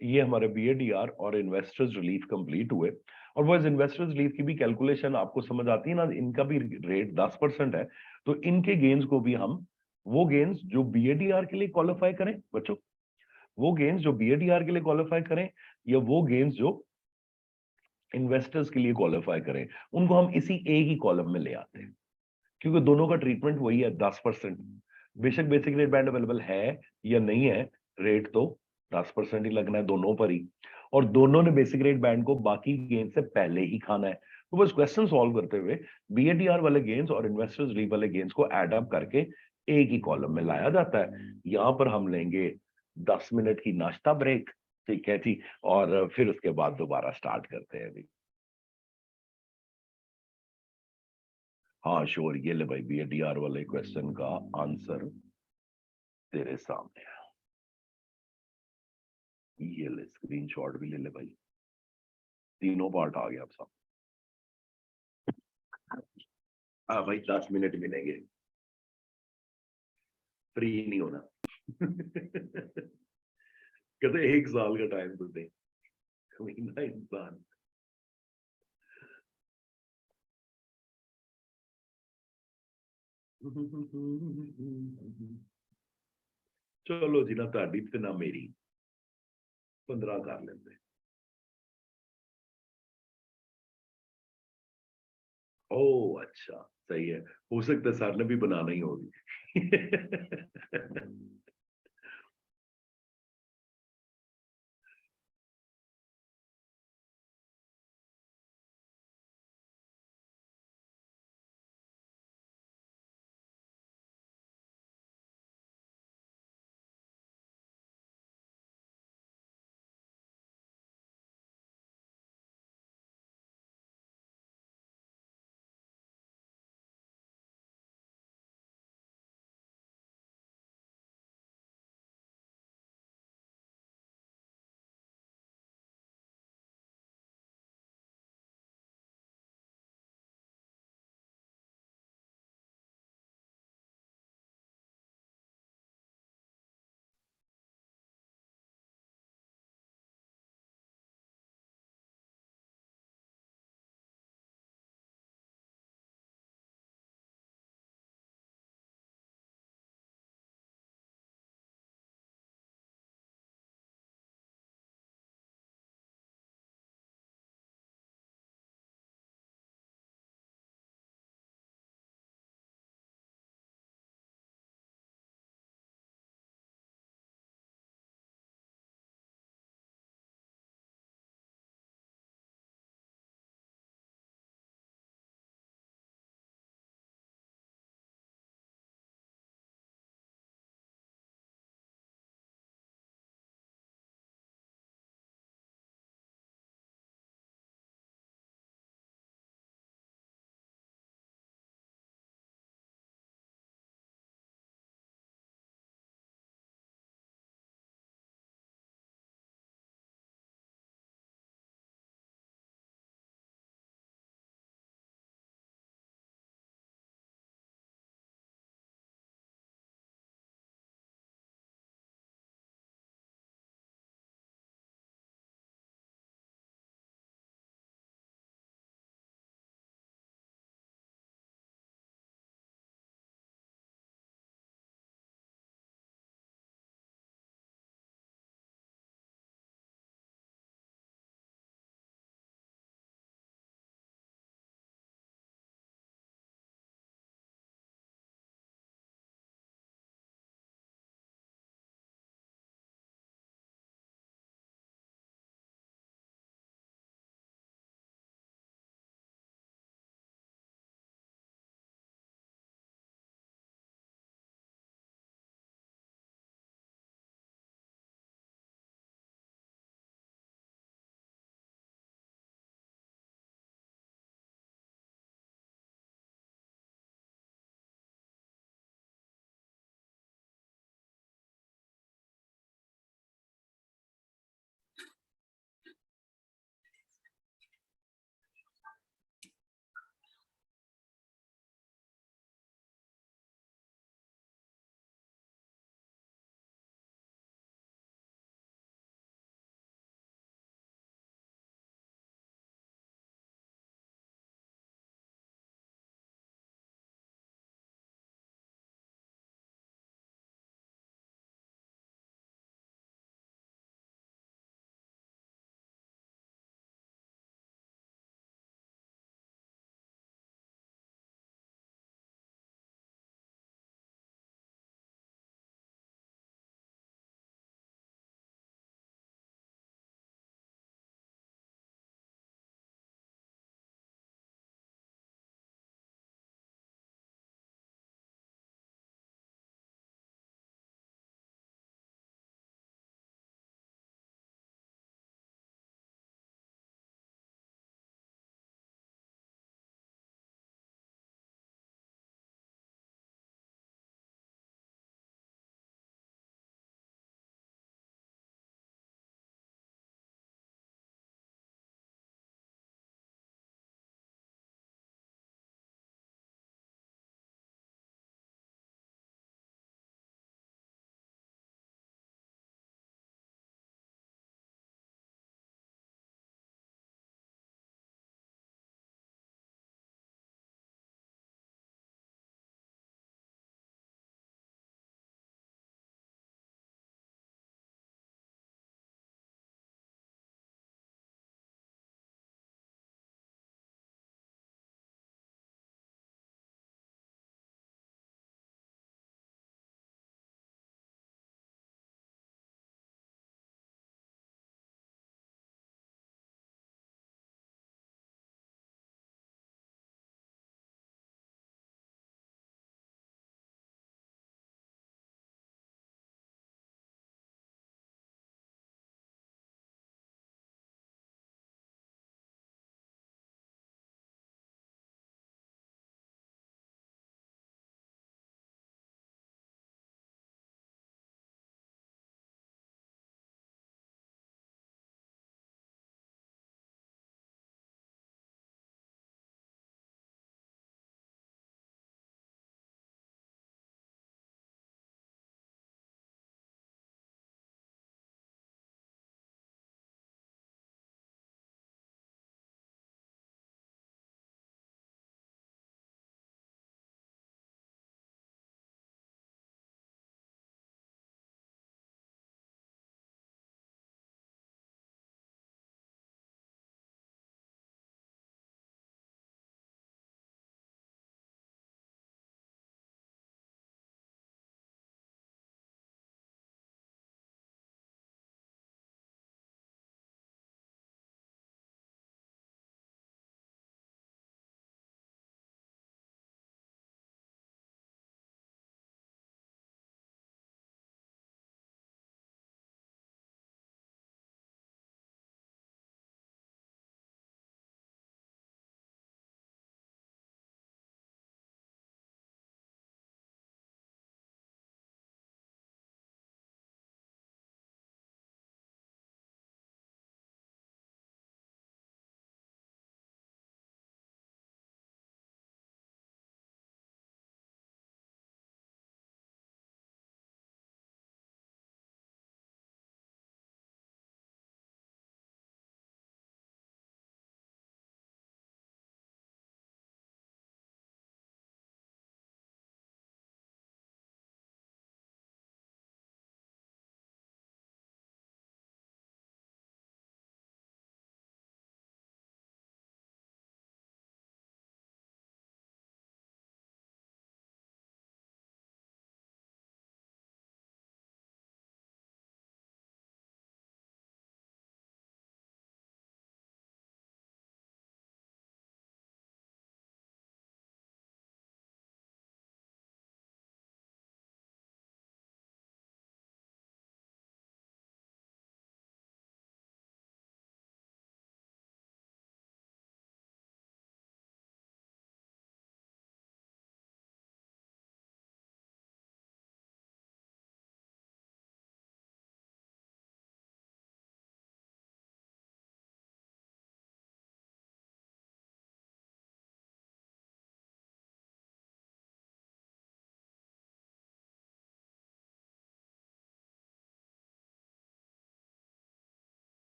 A: ये हमारे बीएडीआर और इन्वेस्टर्स रिलीफ कंप्लीट हुए। और वो इन्वेस्टर्स रिलीफ की भी कैलकुलेशन आपको समझ आती है ना, इनका भी रेट 10% है, तो इनके गेन्स को भी हम, वो गेन्स जो बीएडीआर के लिए क्वालिफाई करें बच्चों, वो गेन्स जो बीएडीआर के लिए क्वालिफाई करें, या वो गेम्स जो इन्वेस्टर्स के लिए क्वालिफाई करें, उनको हम इसी एक ही कॉलम में ले आते हैं, क्योंकि दोनों का ट्रीटमेंट वही है 10%। बेशक बेसिक रेट बैंड अवेलेबल है या नहीं है, रेट तो 10% ही लगना है दोनों पर ही, और दोनों ने बेसिक रेट बैंड को बाकी गेम से पहले ही खाना है। तो बस क्वेश्चन सॉल्व करते हुए बीएडीआर वाले गेम्स और इन्वेस्टर्स रीप वाले गेम्स को एड अप करके एक ही कॉलम में लाया जाता है। यहां पर हम लेंगे 10 मिनट की नाश्ता ब्रेक, ठीक है जी, और फिर उसके बाद दोबारा स्टार्ट करते हैं अभी। हाँ श्योर, ये ले भाई बीएडीआर वाले क्वेश्चन का आंसर तेरे सामने है। ये ले स्क्रीनशॉट भी ले ले भाई, तीनों पार्ट आ गया अब सब। हाँ भाई 10 मिनट मिलेंगे, फ्री नहीं होना। कहते 1 साल का टाइम तो दे, कमीना इंसान। चलो जी, ना ताड़ी ते ना मेरी, 15 कर लेते। ओ अच्छा, सही है, हो सकता है सर ने भी बनाना ही होगी।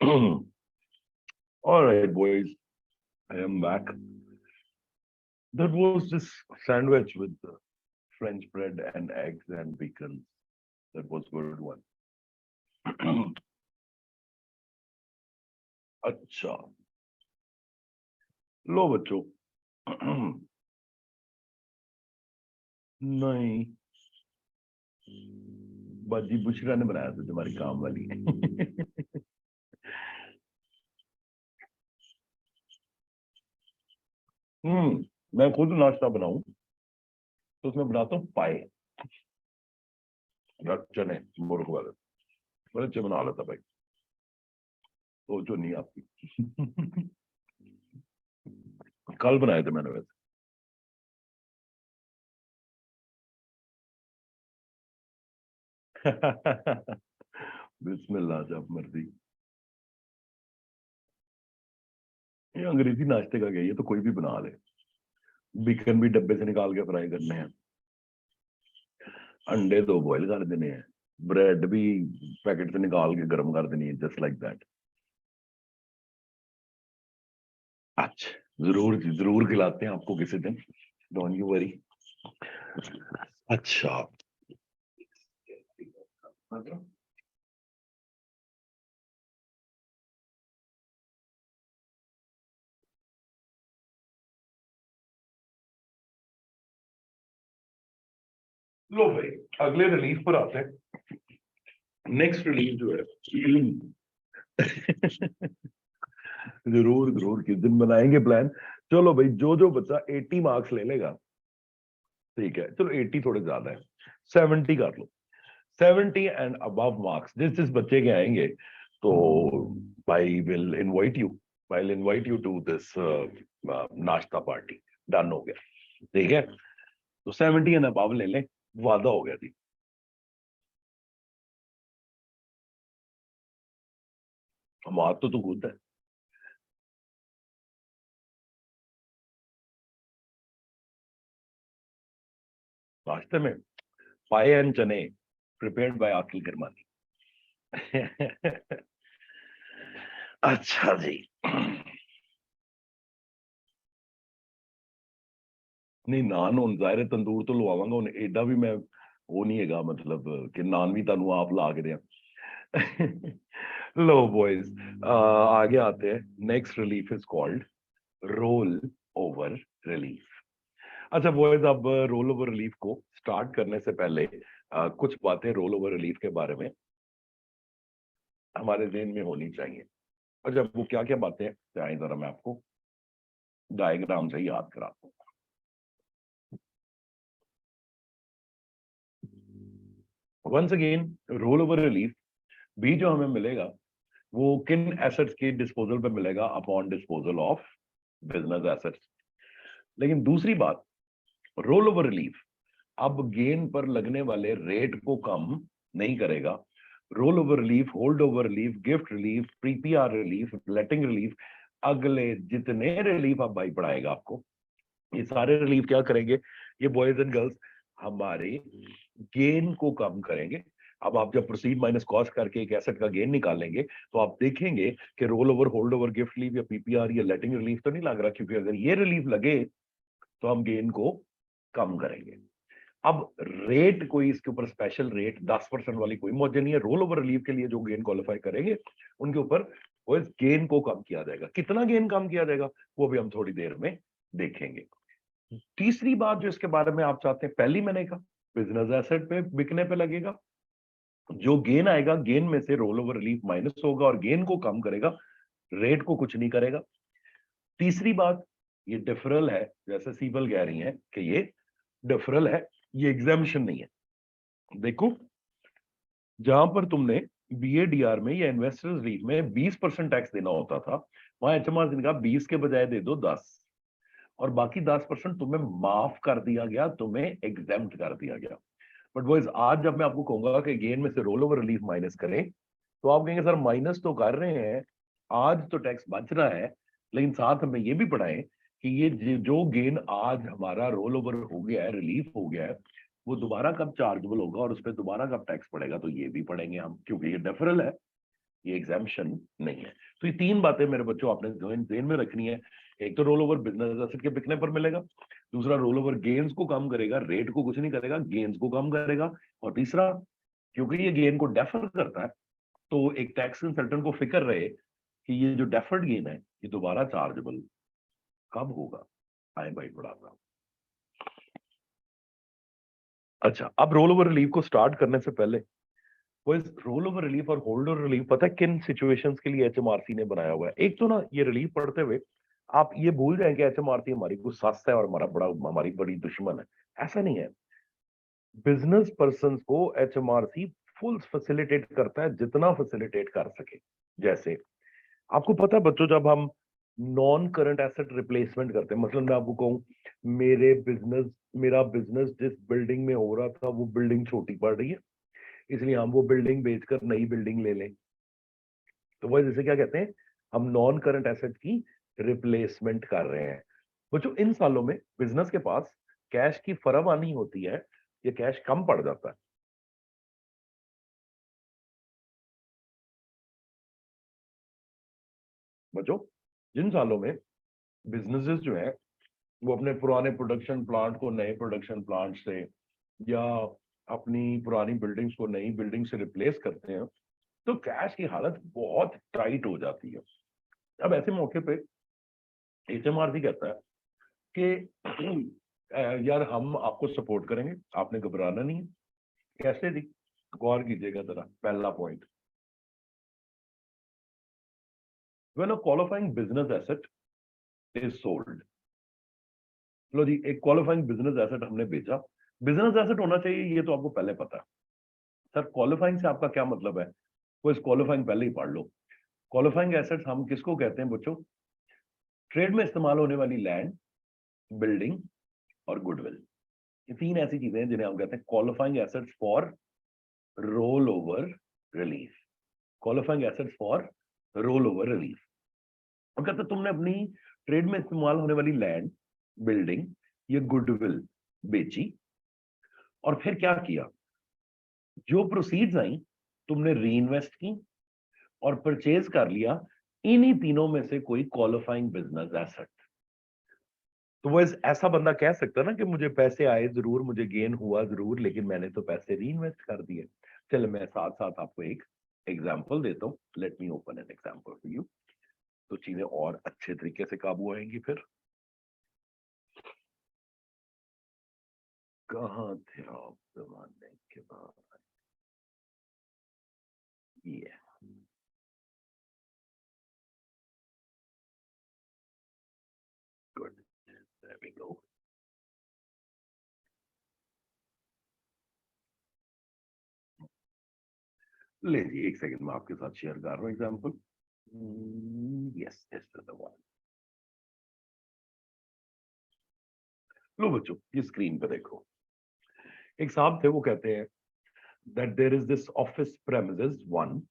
A: All right, boys, I am back. That was this sandwich with French bread and eggs and bacon. That was good one. अच्छा, लो बच्चों। नहीं, बाजी बुशरा ने बनाया था, तुम्हारी काम वाली। मैं खुद नाश्ता बनाऊं तो उसमें बनाता हूँ पाए या चने, मुर्ग वाले बड़े अच्छे बना लेता भाई। तो जो नहीं आपकी। कल बनाए थे मैंने वैसे। बिस्मिल्लाह, जब मर्जी। ये अंग्रेजी नाश्ते का क्या, ये तो कोई भी बना ले। बिकन भी डब्बे से निकाल के फ्राई करने हैं, अंडे तो बॉईल कर देने हैं, ब्रेड भी पैकेट से निकाल के गर्म कर देनी है, जस्ट लाइक दैट। अच्छा, जरूर जी, जरूर खिलाते हैं आपको किसी दिन, डोंट यू वरी। अच्छा, लो भाई, अगले रिलीफ पर आते हैं। नेक्स्ट रिलीफ जो है, जरूर जरूर किस दिन बनाएंगे प्लान। चलो भाई, जो जो बच्चा 80 मार्क्स ले लेगा, ठीक है, चलो 80 थोड़े ज्यादा है, 70 कर लो। 70 एंड अबव मार्क्स जिस जिस बच्चे के आएंगे, तो I will invite you, I will invite you to this nashta party. Done हो गया, ठीक है। तो 70 एंड अबव ले लें, वादा हो गया जी। हम आज तो तू खुद है नाश्ते में, पाए एंड चने प्रिपेयर्ड बाय आकिल किरमानी। अच्छा जी। नहीं, नान ਹੁਣ ਜ਼ਾਹਿਰ ਤੰਦੂਰ ਤੋਂ ਲਵਾਵਾਂਗਾ, ਹੁਣ ਐਡਾ ਵੀ ਮੈਂ ਉਹ ਨਹੀਂ ਹੈਗਾ, ਮਤਲਬ ਕਿ ਨਾਨ ਵੀ ਤੁਹਾਨੂੰ ਆਪ ਲਾ ਕੇ ਦਿਆਂ। लो बॉयज, आगे आते हैं। Next relief is called role over relief. अच्छा बॉयज, अब रोल ओवर रिलीफ को स्टार्ट करने से पहले कुछ बातें रोल ओवर रिलीफ के बारे में हमारे ज़हन में होनी चाहिए। अच्छा, वो क्या क्या बातें हैं, चाहे जरा मैं आपको डायग्राम से याद कराता हूँ। Once again, roll over relief भी जो हमें मिलेगा, वो किन एसेट्स के डिस्पोजल पे मिलेगा, upon disposal of business assets. लेकिन दूसरी बात, रोल ओवर रिलीफ अब गेन पर लगने वाले रेट को कम नहीं करेगा। Roll over relief, hold over relief, gift relief, PRR relief, letting relief, अगले जितने रिलीफ आप भाई पढ़ाएगा आपको, ये सारे रिलीफ क्या करेंगे, ये बॉयज एंड गर्ल्स हमारे गेन को कम करेंगे। अब आप जब प्रोसीड माइनस कॉस्ट करके एक एसेट का गेन निकालेंगे, तो आप देखेंगे कि roll over, hold over, gift relief या पीपीआर या लेटिंग रिलीफ तो नहीं लग रहा, क्योंकि अगर ये रिलीफ लगे तो हम गेन को कम करेंगे। अब रेट, कोई इसके ऊपर स्पेशल रेट 10% वाली कोई मौजूद नहीं है। रोल ओवर रिलीफ के लिए जो गेन क्वालिफाई करेंगे, उनके ऊपर वो गेन को कम किया जाएगा। कितना गेन कम किया जाएगा, वो भी हम थोड़ी देर में देखेंगे। तीसरी बात जो इसके बारे में आप चाहते हैं, पहली मैंने कहा बिजनेस एसेट पे बिकने पे लगेगा, जो गेन आएगा गेन में से रोल ओवर रिलीफ माइनस होगा और गेन को कम करेगा, रेट को कुछ नहीं करेगा। तीसरी बात, ये डिफरल है, जैसे सीबल कह रही है कि ये डिफरल है, ये एग्जामिशन नहीं है। देखो, जहां पर तुमने बीएडीआर में या इन्वेस्टर्स रीट में 20% टैक्स देना होता था, वहां एचएमआर ने कहा 20 के बजाय दे दो 10, और बाकी 10% तुम्हें माफ कर दिया गया, तुम्हें एग्जेम्प्ट कर दिया गया। बट वो आज जब मैं आपको कहूंगा कि गेन में से रोल ओवर रिलीफ माइनस करें, तो आप कहेंगे सर माइनस तो कर रहे हैं, आज तो टैक्स बच रहा है, लेकिन साथ हमें ये भी पढ़ाएं कि ये जो गेन आज हमारा रोल ओवर हो गया है, रिलीफ हो गया है, वो दोबारा कब चार्जेबल होगा और उस पर दोबारा कब टैक्स पड़ेगा, तो ये भी पढ़ेंगे हम, क्योंकि ये डेफरल है। ये एग्जाम्पशन नहीं है। तो ये 3 बातें मेरे बच्चों आपने ध्यान में रखनी है। एक तो रोल ओवर बिजनेस एसेट के बिकने पर मिलेगा, दूसरा रोल ओवर गेन्स को कम करेगा, रेट को कुछ नहीं करेगा, गेन्स को कम करेगा, और तीसरा क्योंकि ये गेन को डेफर करता है तो एक टैक्स कंसल्टेंट को फिक्र रहे कि ये जो डेफर्ड गेन है ये दोबारा चार्जेबल कब होगा। आए भाई बढ़ाता। अच्छा, अब रोल ओवर रिलीफ को स्टार्ट करने से पहले वो इस रोल ओवर रिलीफ और होल्ड ओवर रिलीफ पता है किन सिचुएशंस के लिए एचएमआरसी ने बनाया हुआ है। एक तो ना ये रिलीफ पढ़ते हुए आप ये भूल जाएं कि एचएमआरसी हमारी कोई सस है और हमारी बड़ी दुश्मन है। ऐसा नहीं है। बिजनेस पर्सन को एचएमआरसी फुल फैसिलिटेट करता है, जितना फैसिलिटेट कर सके। जैसे आपको पता है बच्चों, जब हम नॉन करंट एसेट रिप्लेसमेंट करते हैं, मतलब मैं आपको कहूं मेरा बिजनेस जिस बिल्डिंग में हो रहा था वो बिल्डिंग छोटी पड़ रही है, इसलिए हम वो बिल्डिंग बेचकर नई बिल्डिंग ले लें, तो वो जैसे क्या कहते हैं, हम नॉन करंट एसेट की रिप्लेसमेंट कर रहे हैं। बच्चों इन सालों में बिजनेस के पास कैश की फरावानी होती है, ये कैश कम पड़ जाता है। बच्चों जिन सालों में बिजनेसेस जो है वो अपने पुराने प्रोडक्शन प्लांट को नए प्रोडक्शन प्लांट से या अपनी पुरानी बिल्डिंग्स को नई बिल्डिंग से रिप्लेस करते हैं, तो कैश की हालत बहुत टाइट हो जाती है। अब ऐसे मौके पे एचएमआरसी कहता है कि यार हम आपको सपोर्ट करेंगे, आपने घबराना नहीं है। कैसे दी, गौर कीजिएगा जरा। पहला point, when a qualifying business asset is sold. लो जी, एक क्वालिफाइंग बिजनेस एसेट हमने बेचा। बिजनेस एसेट होना चाहिए ये तो आपको पहले पता है। सर क्वालिफाइंग से आपका क्या मतलब है, वो इस क्वालिफाइंग पहले ही पढ़ लो। क्वालिफाइंग एसेट्स हम किसको कहते हैं बच्चों? ट्रेड में इस्तेमाल होने वाली लैंड, बिल्डिंग और गुडविल। ये 3 ऐसी चीजें हैं जिन्हें हम कहते हैं qualifying assets for role over relief. Qualifying assets for role over relief. और कहते तुमने अपनी ट्रेड में इस्तेमाल होने वाली लैंड, बिल्डिंग, ये गुडविल बेची, और फिर क्या किया? जो प्रोसीड्स आई तुमने री इन्वेस्ट की और परचेज कर लिया इन्हीं तीनों में से कोई क्वालिफाइंग बिजनेस एसेट। तो वो ऐसा बंदा कह सकता है ना कि मुझे पैसे आए जरूर, मुझे गेन हुआ जरूर, लेकिन मैंने तो पैसे री इन्वेस्ट कर दिए। चलो मैं साथ साथ आपको एक एग्जाम्पल देता हूँ। Let me open an example for you, तो चीजें और अच्छे तरीके से काबू आएंगी। फिर कहाँ थे आप जमाने के बाद? ये गुड, देयर वी गो। ले जी एक सेकंड में आपके साथ शेयर कर रहा हूँ example. Yes, this is the one. लो बच्चों ये स्क्रीन पे देखो, एक साहब थे, वो कहते हैं that there is this office premises one,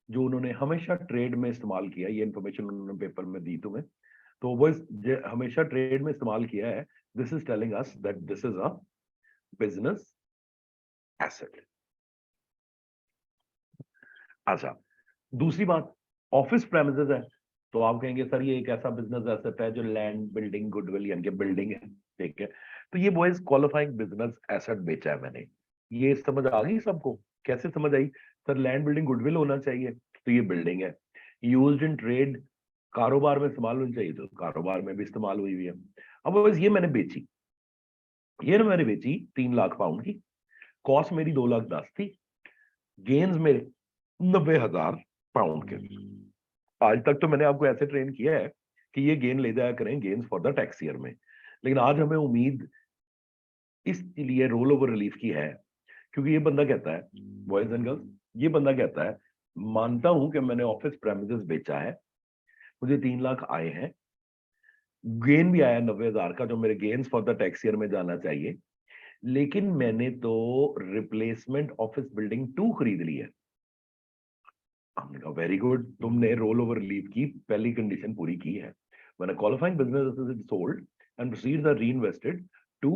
A: जो उन्होंने हमेशा ट्रेड में इस्तेमाल किया। ये इन्फॉर्मेशन उन्होंने पेपर में दी तुम्हें, तो वो हमेशा ट्रेड में इस्तेमाल किया है। This is telling us that this is a business asset. अच्छा, दूसरी बात, ऑफिस प्रेमिसेस है, तो आप कहेंगे सर ये एक ऐसा बिजनेस एसेट है जो लैंड, बिल्डिंग, गुडविल यानी कि बिल्डिंग है, ठीक है। तो ये बॉयज क्वालिफाइंग बिजनेस एसेट बेचा है मैंने। ये समझ आ गई सबको? कैसे समझ आई? सर लैंड, बिल्डिंग, गुडविल होना चाहिए, तो ये बिल्डिंग है। यूज्ड इन ट्रेड, कारोबार में इस्तेमाल होनी चाहिए, तो कारोबार में भी इस्तेमाल हुई हुई है। अब बस ये मैंने बेची, ये ना मैंने बेची 3 लाख पाउंड की, कॉस्ट मेरी 2 लाख 10 थी, गेन्स मेरे 90,000 पाउंड के। आज तक तो मैंने आपको ऐसे ट्रेन किया है कि ये गेन ले जाया करें, gains for the tax year में, लेकिन आज हमें उम्मीद इसलिए रोल ओवर रिलीफ की है क्योंकि ये बंदा कहता है, बॉयज एंड गर्ल्स, ये बंदा कहता है मानता हूं कि मैंने ऑफिस प्रेमिसेस बेचा है, मुझे 3 लाख आए हैं, गेन भी आया 90,000 का जो मेरे gains for the tax year में जाना चाहिए, लेकिन मैंने तो रिप्लेसमेंट ऑफिस बिल्डिंग 2 खरीद ली है। हमने कहा वेरी गुड, तुमने रोल ओवर रिलीफ की पहली कंडीशन पूरी की है। When a qualifying business is sold and proceeds are reinvested to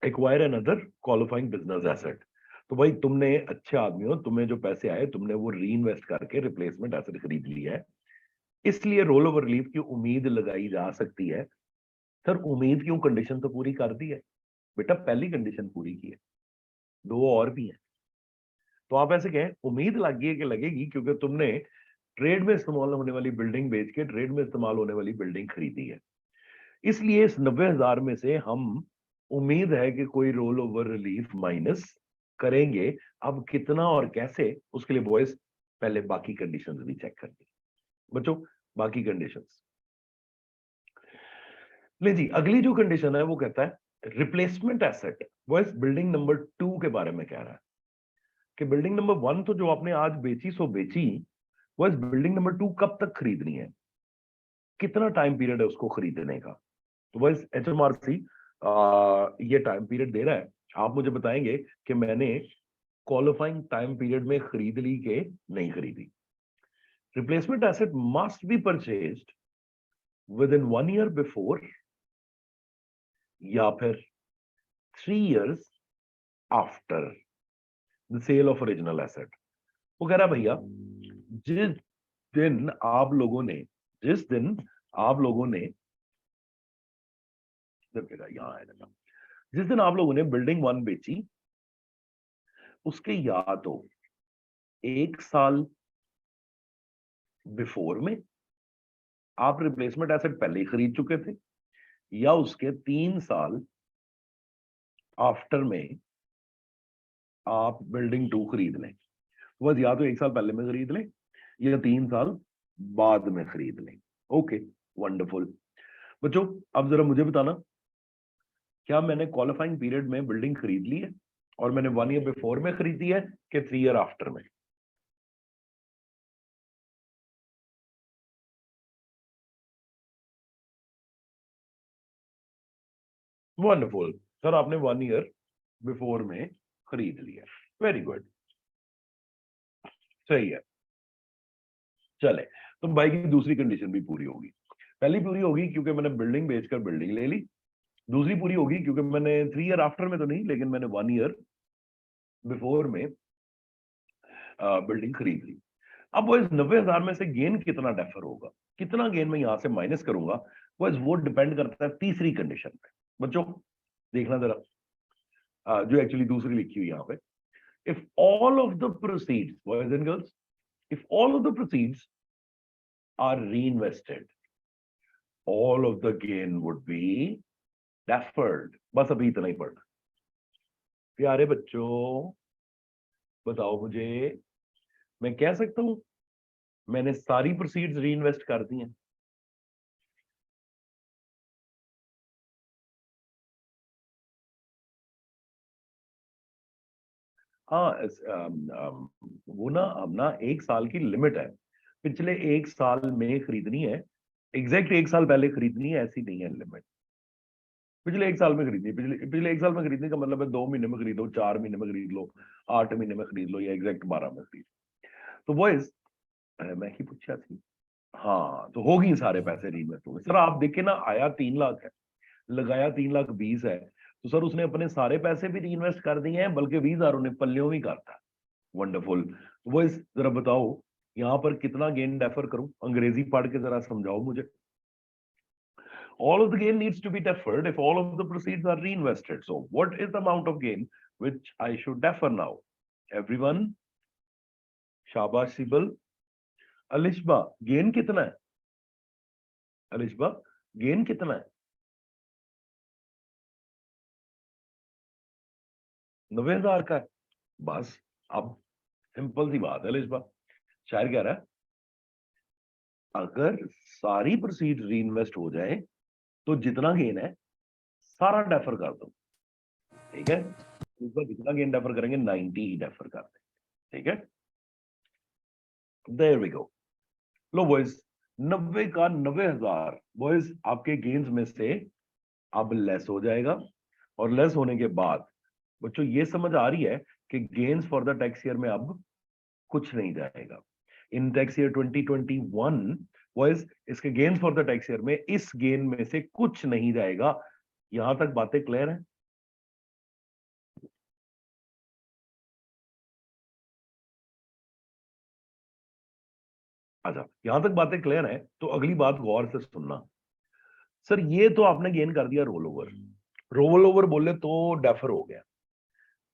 A: acquire another qualifying business asset, तो भाई तुमने अच्छे आदमी हो, तुम्हें जो पैसे आए तुमने वो री इन्वेस्ट करके रिप्लेसमेंट एसेट खरीद लिया है, इसलिए रोल ओवर रिलीफ की उम्मीद लगाई जा सकती है। सर उम्मीद क्यों, कंडीशन तो पूरी कर दी है बेटा, पहली कंडीशन पूरी की है, दो और भी है। तो आप ऐसे कहें उम्मीद लगी है कि लगेगी, क्योंकि तुमने ट्रेड में इस्तेमाल होने वाली बिल्डिंग बेच के ट्रेड में इस्तेमाल होने वाली बिल्डिंग खरीदी है, इसलिए इस 90,000 में से हम उम्मीद है कि कोई रोल ओवर रिलीफ माइनस करेंगे। अब कितना और कैसे, उसके लिए बॉयज पहले बाकी कंडीशंस भी चेक करनी बच्चों, बाकी कंडीशंस। ले जी, अगली जो कंडीशन है वो कहता है replacement asset. Boys building number 2 के बारे में कह रहा है कि बिल्डिंग नंबर 1 तो जो आपने आज बेची सो बेची, बॉयज बिल्डिंग नंबर 2 कब तक खरीदनी है, कितना टाइम पीरियड है उसको खरीदने का। तो बस HMRC ये टाइम पीरियड दे रहा है, आप मुझे बताएंगे कि मैंने क्वालिफाइंग टाइम पीरियड में खरीद ली कि नहीं खरीदी। Replacement asset must be purchased with in 1 year before या फिर 3 years after the sale of original asset. वो कह रहा है भैया जिस दिन आप लोगों ने जिस दिन आप लोगों ने यहां आएगा, जिस दिन आप लोगों ने बिल्डिंग 1 बेची, उसके या तो 1 साल बिफोर में आप रिप्लेसमेंट एसेट पहले ही खरीद चुके थे, या उसके 3 साल आफ्टर में आप बिल्डिंग 2 खरीद लें। बस या तो 1 साल पहले में खरीद लें या 3 साल बाद में खरीद लें। Okay, wonderful. बच्चों अब जरा मुझे बताना, क्या मैंने क्वालिफाइंग पीरियड में बिल्डिंग खरीद ली है और मैंने 1 ईयर बिफोर में खरीदी है कि 3 ईयर आफ्टर में? वंडरफुल सर, आपने 1 ईयर बिफोर में खरीद लिया, वेरी गुड, सही है। चले, तो भाई की दूसरी कंडीशन भी पूरी होगी। पहली पूरी होगी क्योंकि मैंने बिल्डिंग बेचकर बिल्डिंग ले ली, दूसरी पूरी होगी क्योंकि मैंने 3 ईयर आफ्टर में तो नहीं, लेकिन मैंने 1 ईयर बिफोर में बिल्डिंग खरीद ली। अब वो इस 90,000 में से गेन कितना डेफर होगा, कितना गेन मैं यहां से माइनस करूंगा, वो डिपेंड करता है तीसरी कंडीशन पे। बच्चों देखना जरा, जो एक्चुअली दूसरी लिखी हुई यहां पे, if all of the proceeds, boys and girls, if all of the proceeds are reinvested, all of the gain would be deferred। बस अभी इतना ही पढ़ना। प्यारे बच्चों बताओ मुझे, मैं कह सकता हूं मैंने सारी प्रोसीड्स री इन्वेस्ट कर दी हैं? हाँ वो ना अब ना 1 साल की लिमिट है, पिछले 1 साल में खरीदनी है, एग्जैक्ट 1 साल पहले खरीदनी है ऐसी नहीं है लिमिट। पिछले 1 साल में खरीदनी, पिछले पिछले 1 साल में खरीदने का मतलब है 2 महीने में खरीदो, 4 महीने में खरीद लो, 8 महीने में खरीद लो, या एग्जैक्ट 12 में खरीद। तो वो मैं ही पूछा थी। हाँ तो होगी, सारे पैसे रीइन्वेस्ट हो गए। सर आप देखे ना, आया 3 लाख है, लगाया 3,20,000 है, तो सर उसने अपने सारे पैसे भी रीइन्वेस्ट कर दिए हैं, बल्कि 20,000 उन्हें पल्लियों भी करता है। वंडरफुल। वो इस जरा बताओ यहाँ पर कितना गेन डेफर करूं, अंग्रेजी पढ़ के जरा समझाओ मुझे। All of the gain needs to be deferred if all of the proceeds are reinvested. So what is the amount of gain which I should defer now? Everyone, शाबाश सिबल। अलिशबा, गेन कितना है? अलिशबा, गेन कितना है? 90,000 का है। बस अब सिंपल सी बात है अलिशबा, शायर कह रहा है अगर सारी प्रोसीड री इन्वेस्ट हो जाए तो जितना गेन है सारा डेफर कर दो, ठीक है? इस बार जितना गेन डेफर करेंगे 90 ही डेफर कर देंगे, ठीक है? There we go. लो बॉयज, 90 का 90,000 बॉयज आपके गेन्स में से अब लेस हो जाएगा, और लेस होने के बाद बच्चों ये समझ आ रही है कि gains for the tax year में अब कुछ नहीं जाएगा। इन टैक्स ईयर 2021 बॉयज इसके gains for the tax year में इस गेन में से कुछ नहीं जाएगा। यहां तक बातें क्लियर है? अच्छा, यहां तक बातें क्लियर है, तो अगली बात गौर से सुनना। सर ये तो आपने गेन कर दिया रोल ओवर, रोल ओवर बोले तो डेफर हो गया।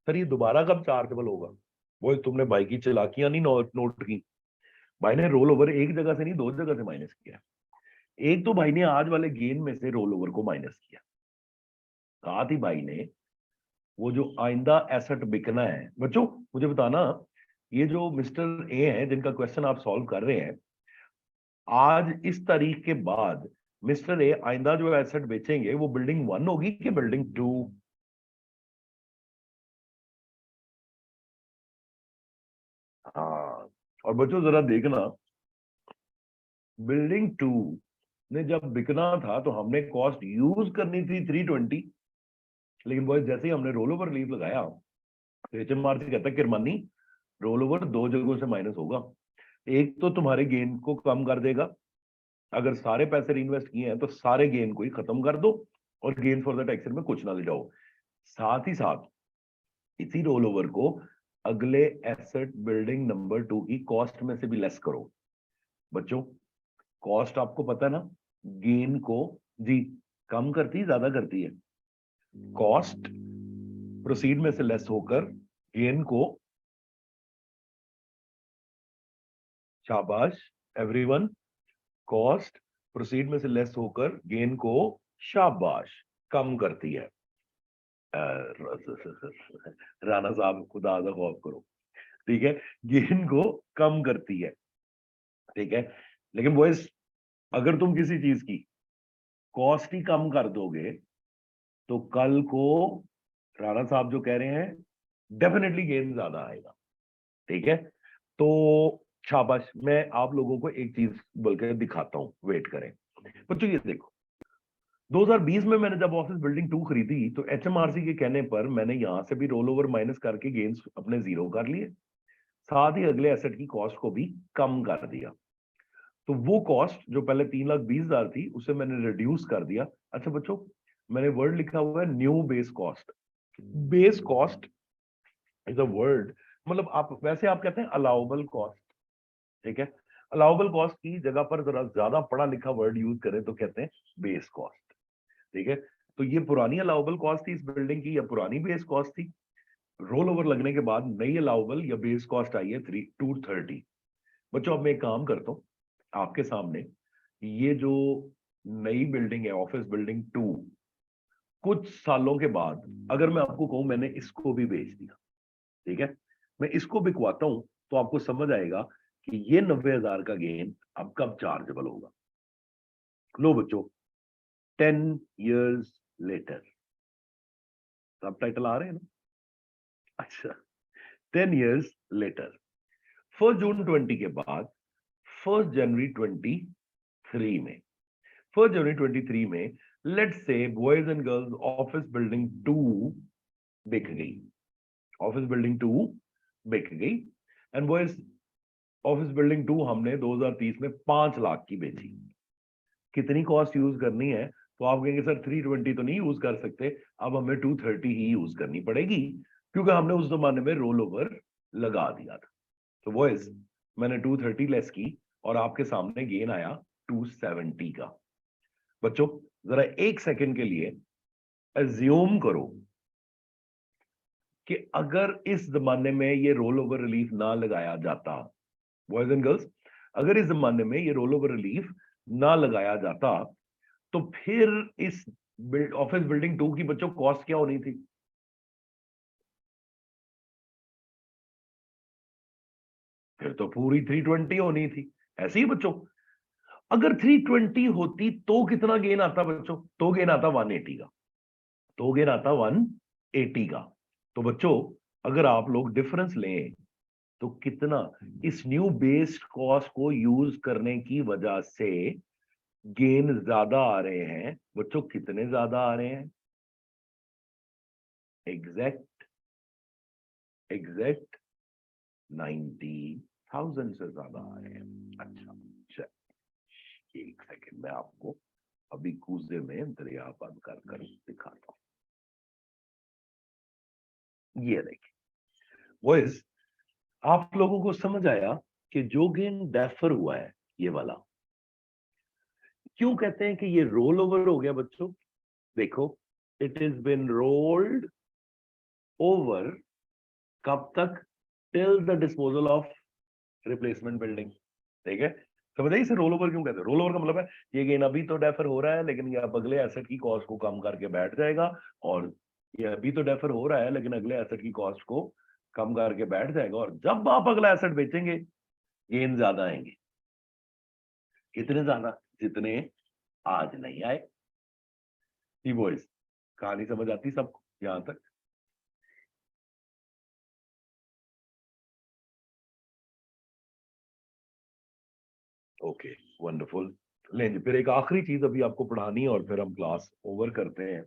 A: सर ये दोबारा कब चार्जेबल होगा? वो तुमने भाई की चालाकियां नहीं नोट की। भाई ने रोल ओवर एक जगह से नहीं, दो जगह से माइनस किया। एक तो भाई ने आज वाले गेन में से रोल ओवर को माइनस किया। कहा थी भाई ने वो जो आइंदा एसेट बिकना है, बच्चों मुझे बताना, ये जो मिस्टर ए है जिनका क्वेश्चन आप सॉल्व कर रहे हैं, आज इस तारीख के बाद मिस्टर ए आइंदा जो एसेट बेचेंगे वो बिल्डिंग 1 होगी कि बिल्डिंग 2? हाँ, और बच्चों जरा देखना, बिल्डिंग 2 ने जब बिकना था तो हमने कॉस्ट यूज करनी थी 320, लेकिन बॉयज जैसे ही हमने रोल ओवर लीव लगाया तो HMRC कहता है किरमानी रोल ओवर दो जगहों से माइनस होगा। एक तो तुम्हारे गेन को कम कर देगा, अगर सारे पैसे इन्वेस्ट किए हैं तो सारे गेन को ही खत्म कर दो और गेन फॉर द टैक्स में कुछ ना ले जाओ। साथ ही साथ इसी रोल ओवर को अगले एसेट बिल्डिंग नंबर 2 की कॉस्ट में से भी लेस करो। बच्चों कॉस्ट आपको पता है ना, गेन को जी कम करती है ज्यादा करती है? कॉस्ट प्रोसीड में से लेस होकर गेन को, शाबाश एवरीवन, कॉस्ट प्रोसीड में से लेस होकर गेन को, शाबाश, कम करती है। राणा साहब खुदा का खौफ करो, ठीक है, गेन को कम करती है, ठीक है। लेकिन बॉयज अगर तुम किसी चीज की कॉस्ट ही कम कर दोगे तो कल को राणा साहब जो कह रहे हैं डेफिनेटली गेन ज्यादा आएगा, ठीक है। तो शाबाश, मैं आप लोगों को एक चीज बोल के दिखाता हूं, वेट करें बच्चों। ये देखो 2020 में मैंने जब ऑफिस बिल्डिंग 2 खरीदी तो HMRC के कहने पर मैंने यहां से भी रोल ओवर माइनस करके गेन्स अपने जीरो कर लिए, साथ ही अगले एसेट की कॉस्ट को भी कम कर दिया। तो वो कॉस्ट जो पहले 3,20,000 थी उसे मैंने रिड्यूस कर दिया। अच्छा बच्चों, मैंने वर्ड लिखा हुआ है new base cost. Base cost is a word, मतलब आप वैसे आप कहते हैं अलाउबल कॉस्ट, ठीक है। अलाउबल कॉस्ट की जगह पर जरा ज्यादा पढ़ा लिखा वर्ड यूज करें तो कहते हैं बेस कॉस्ट, ठीक है। तो ये पुरानी अलाउबल कॉस्ट थी इस बिल्डिंग की, या पुरानी बेस कॉस्ट थी? रोल ओवर लगने के बाद नई अलाउबल या बेस कॉस्ट आई है 230। बच्चों अब मैं एक काम करता हूं आपके सामने, ये जो नई बिल्डिंग है ऑफिस बिल्डिंग 2, कुछ सालों के बाद अगर मैं आपको कहूं मैंने इसको भी बेच दिया, ठीक है, मैं इसको बिकवाता हूं, तो आपको समझ आएगा कि ये 90,000 का गेन अब कब चार्जेबल होगा। लो बच्चों, 10 years लेटर, सब टाइटल आ रहे हैं ना? अच्छा, 10 years लेटर, 1 June 20 के बाद 1 January 23 में, 1 January 23 में let's say boys and girls office building 2 बिक गई, ऑफिस बिल्डिंग 2 बिक गई, एंड बॉयज ऑफिस बिल्डिंग 2 हमने 2030 में 5 लाख की बेची। कितनी कॉस्ट यूज करनी है? तो आप कहेंगे सर 320 तो नहीं यूज कर सकते, अब हमें 230 ही यूज करनी पड़ेगी क्योंकि हमने उस जमाने में रोल ओवर लगा दिया था। तो बॉयज मैंने 230 लेस की और आपके सामने गेन आया 270 का। बच्चों जरा एक सेकंड के लिए एज्यूम करो कि अगर इस जमाने में ये रोल ओवर रिलीफ ना लगाया जाता, बॉयज एंड गर्ल्स, अगर इस जमाने में ये रोल ओवर रिलीफ ना लगाया जाता तो फिर इस ऑफिस बिल्डिंग 2 की बच्चों कॉस्ट क्या होनी थी? फिर तो पूरी 320 होनी थी। ऐसे ही बच्चों, अगर 320 होती तो कितना गेन आता बच्चों? तो गेन आता 180 का, तो गेन आता 180 का। तो बच्चों अगर आप लोग डिफरेंस लें तो कितना इस न्यू बेस्ड कॉस्ट को यूज करने की वजह से गेन ज्यादा आ रहे हैं बच्चों? कितने ज्यादा आ रहे हैं? एग्जैक्ट एग्जैक्ट 90,000 से ज्यादा आ रहे हैं। अच्छा एक सेकंड में आपको अभी कूजे में दरिया बंद कर कर दिखाता हूं। ये देखिए बॉयज, आप लोगों को समझ आया कि जो गेन डेफर हुआ है ये वाला। क्यों कहते हैं कि ये रोल ओवर हो गया बच्चों? देखो, it is been rolled over, कब तक? Till the disposal of replacement building. ठीक है, समझे इसे रोल ओवर क्यों कहते हैं? रोल ओवर का मतलब है ये गेन अभी तो डेफर हो रहा है, लेकिन ये अब अगले एसेट की कॉस्ट को कम करके बैठ जाएगा, और ये अभी तो डेफर हो रहा है लेकिन अगले एसेट की कॉस्ट को कम करके बैठ जाएगा, और जब आप अगला एसेट बेचेंगे गेन ज्यादा आएंगे। कितने ज्यादा? जितने आज नहीं आए। जी बॉयज, कहानी समझ आती सबको यहां तक? Okay, wonderful. लेंगे फिर एक आखिरी चीज अभी आपको पढ़ानी है और फिर हम क्लास ओवर करते हैं।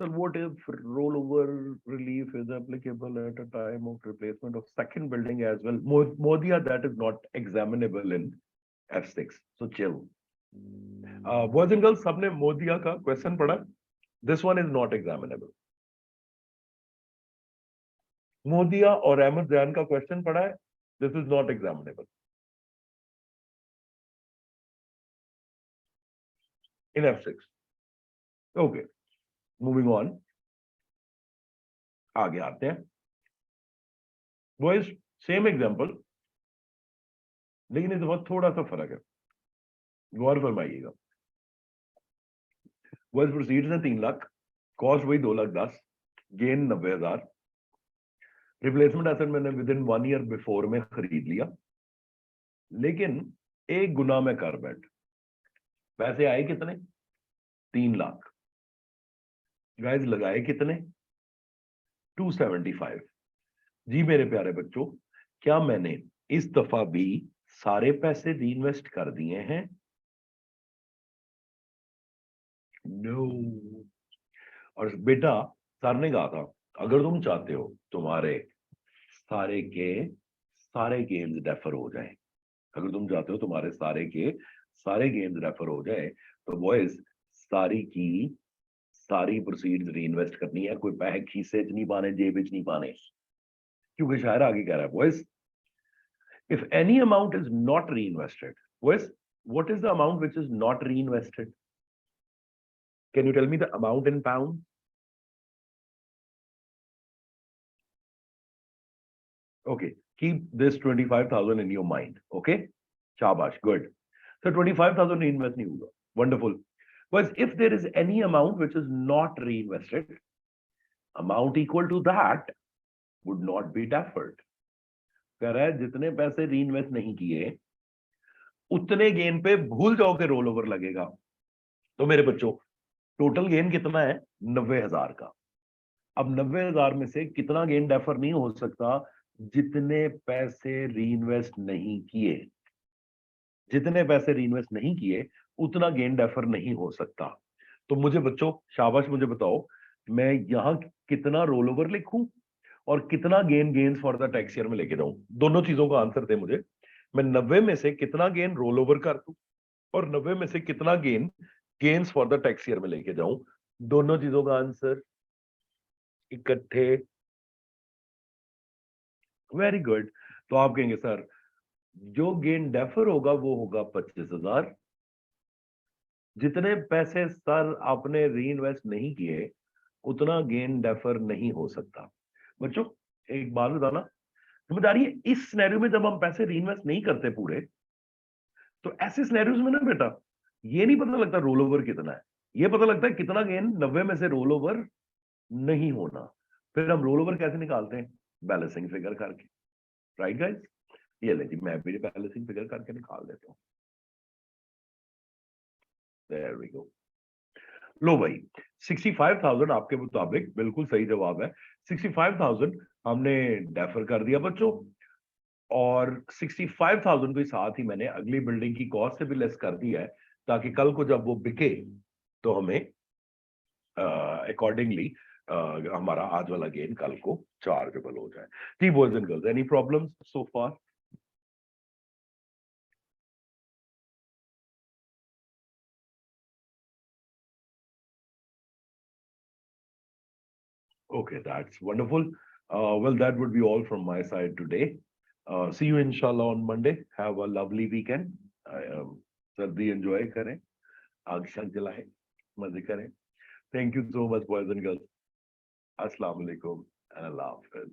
A: Sir, what if rollover relief is applicable at a time of replacement of second building as well? Modia, that is not examinable in F6. So chill. Boys and girls, सबने मोदिया का question पढ़ा? This one is not examinable. Modia और अहमद जैन का question पढ़ा है? This is not examinable in F6. Okay, moving on. आगे आते हैं। बॉयज, सेम एग्जांपल, लेकिन इस वक्त थोड़ा सा फर्क है, गौर फरमाइएगा। बॉयज, प्रोसीड्स है 3 लाख, कॉस्ट वही 2,10,000, गेन 90,000। रिप्लेसमेंट एसेट मैंने विद इन 1 ईयर बिफोर में खरीद लिया, लेकिन 1 गुना में कर बैठ। पैसे आए कितने? 3 लाख। गाइस, लगाए कितने? 275। जी मेरे प्यारे बच्चों, क्या मैंने इस दफा भी सारे पैसे री इन्वेस्ट कर दिए हैं? नो। और बेटा, सर ने कहा था अगर तुम चाहते हो तुम्हारे सारे के सारे गेम्स रेफर हो जाए, अगर तुम चाहते हो तुम्हारे सारे के सारे गेम्स रेफर हो जाए, तो बॉयज सारी की सारी प्रोसीड्स री इन्वेस्ट करनी है। कोई पैसे खीसे च नहीं पाने, जेब च नहीं पाने, क्योंकि शायर आगे कह रहा है boys, if any amount is not reinvested, boys, what is the amount which is not reinvested? Can you tell me the amount in pounds? Okay, keep this 25,000 in your mind. Okay, shabash, good. So 25,000 reinvest nahi hoga. Wonderful. But if there is any amount which is not reinvested, amount equal to that would not be deferred. कह रहा है जितने पैसे reinvest नहीं किए उतने gain पे भूल जाओ कि रोल ओवर लगेगा। तो मेरे बच्चों, टोटल गेन कितना है? 90,000 का। अब 90,000 में से कितना गेन डेफर नहीं हो सकता? जितने पैसे रीइन्वेस्ट नहीं किए, जितने पैसे रीइन्वेस्ट नहीं किए उतना गेन डेफर नहीं हो सकता। तो मुझे बच्चों शाबाश, मुझे बताओ मैं यहां कितना रोल ओवर लिखूं और कितना gain gains for the tax year में लेके जाऊं? दोनों चीजों का आंसर दे मुझे। मैं 90 में से कितना गेन रोल ओवर कर दूं और 90 में से कितना gain gains for the tax year में लेके जाऊं? दोनों चीजों का आंसर इकट्ठे। Very good. तो आप कहेंगे सर जो गेन डेफर होगा वो होगा 25,000। जितने पैसे सर आपने री इन्वेस्ट नहीं किए उतना गेन डेफर नहीं हो सकता। बच्चों एक बात बताना, समझ आ रही है? इस सिनेरियो में जब हम पैसे री इन्वेस्ट नहीं करते पूरे, तो ऐसे सिनेरियोज में ना बेटा ये नहीं पता लगता रोल ओवर कितना है, ये पता लगता है कितना गेन 90 में से रोल ओवर नहीं होना। फिर हम रोल ओवर कैसे निकालते हैं? बैलेंसिंग फिगर करके। Right guys? ये ले जी, मैं भी बैलेंसिंग फिगर करके निकाल देता हूँ। There we go. लो भाई, 65,000 आपके मुताबिक बिल्कुल सही जवाब है। 65,000 हमने डेफर कर दिया बच्चों, और 65,000 के साथ ही मैंने अगली बिल्डिंग की कॉस्ट से भी लेस कर दिया है, ताकि कल को जब वो बिके तो हमें अकॉर्डिंगली हमारा आज वाला गेन कल को चार्जेबल हो जाए। जी boys and girls, any problems so far? Okay, that's wonderful. Well, that would be all from my side today. See you इंशाल्लाह on Monday, have a lovely weekend, सर्दी एंजॉय करें, आग शाग जलाएं, मजे करें। Thank you so much boys and girls, अस्सलाम वालेकुम एंड अल्लाह हाफिज।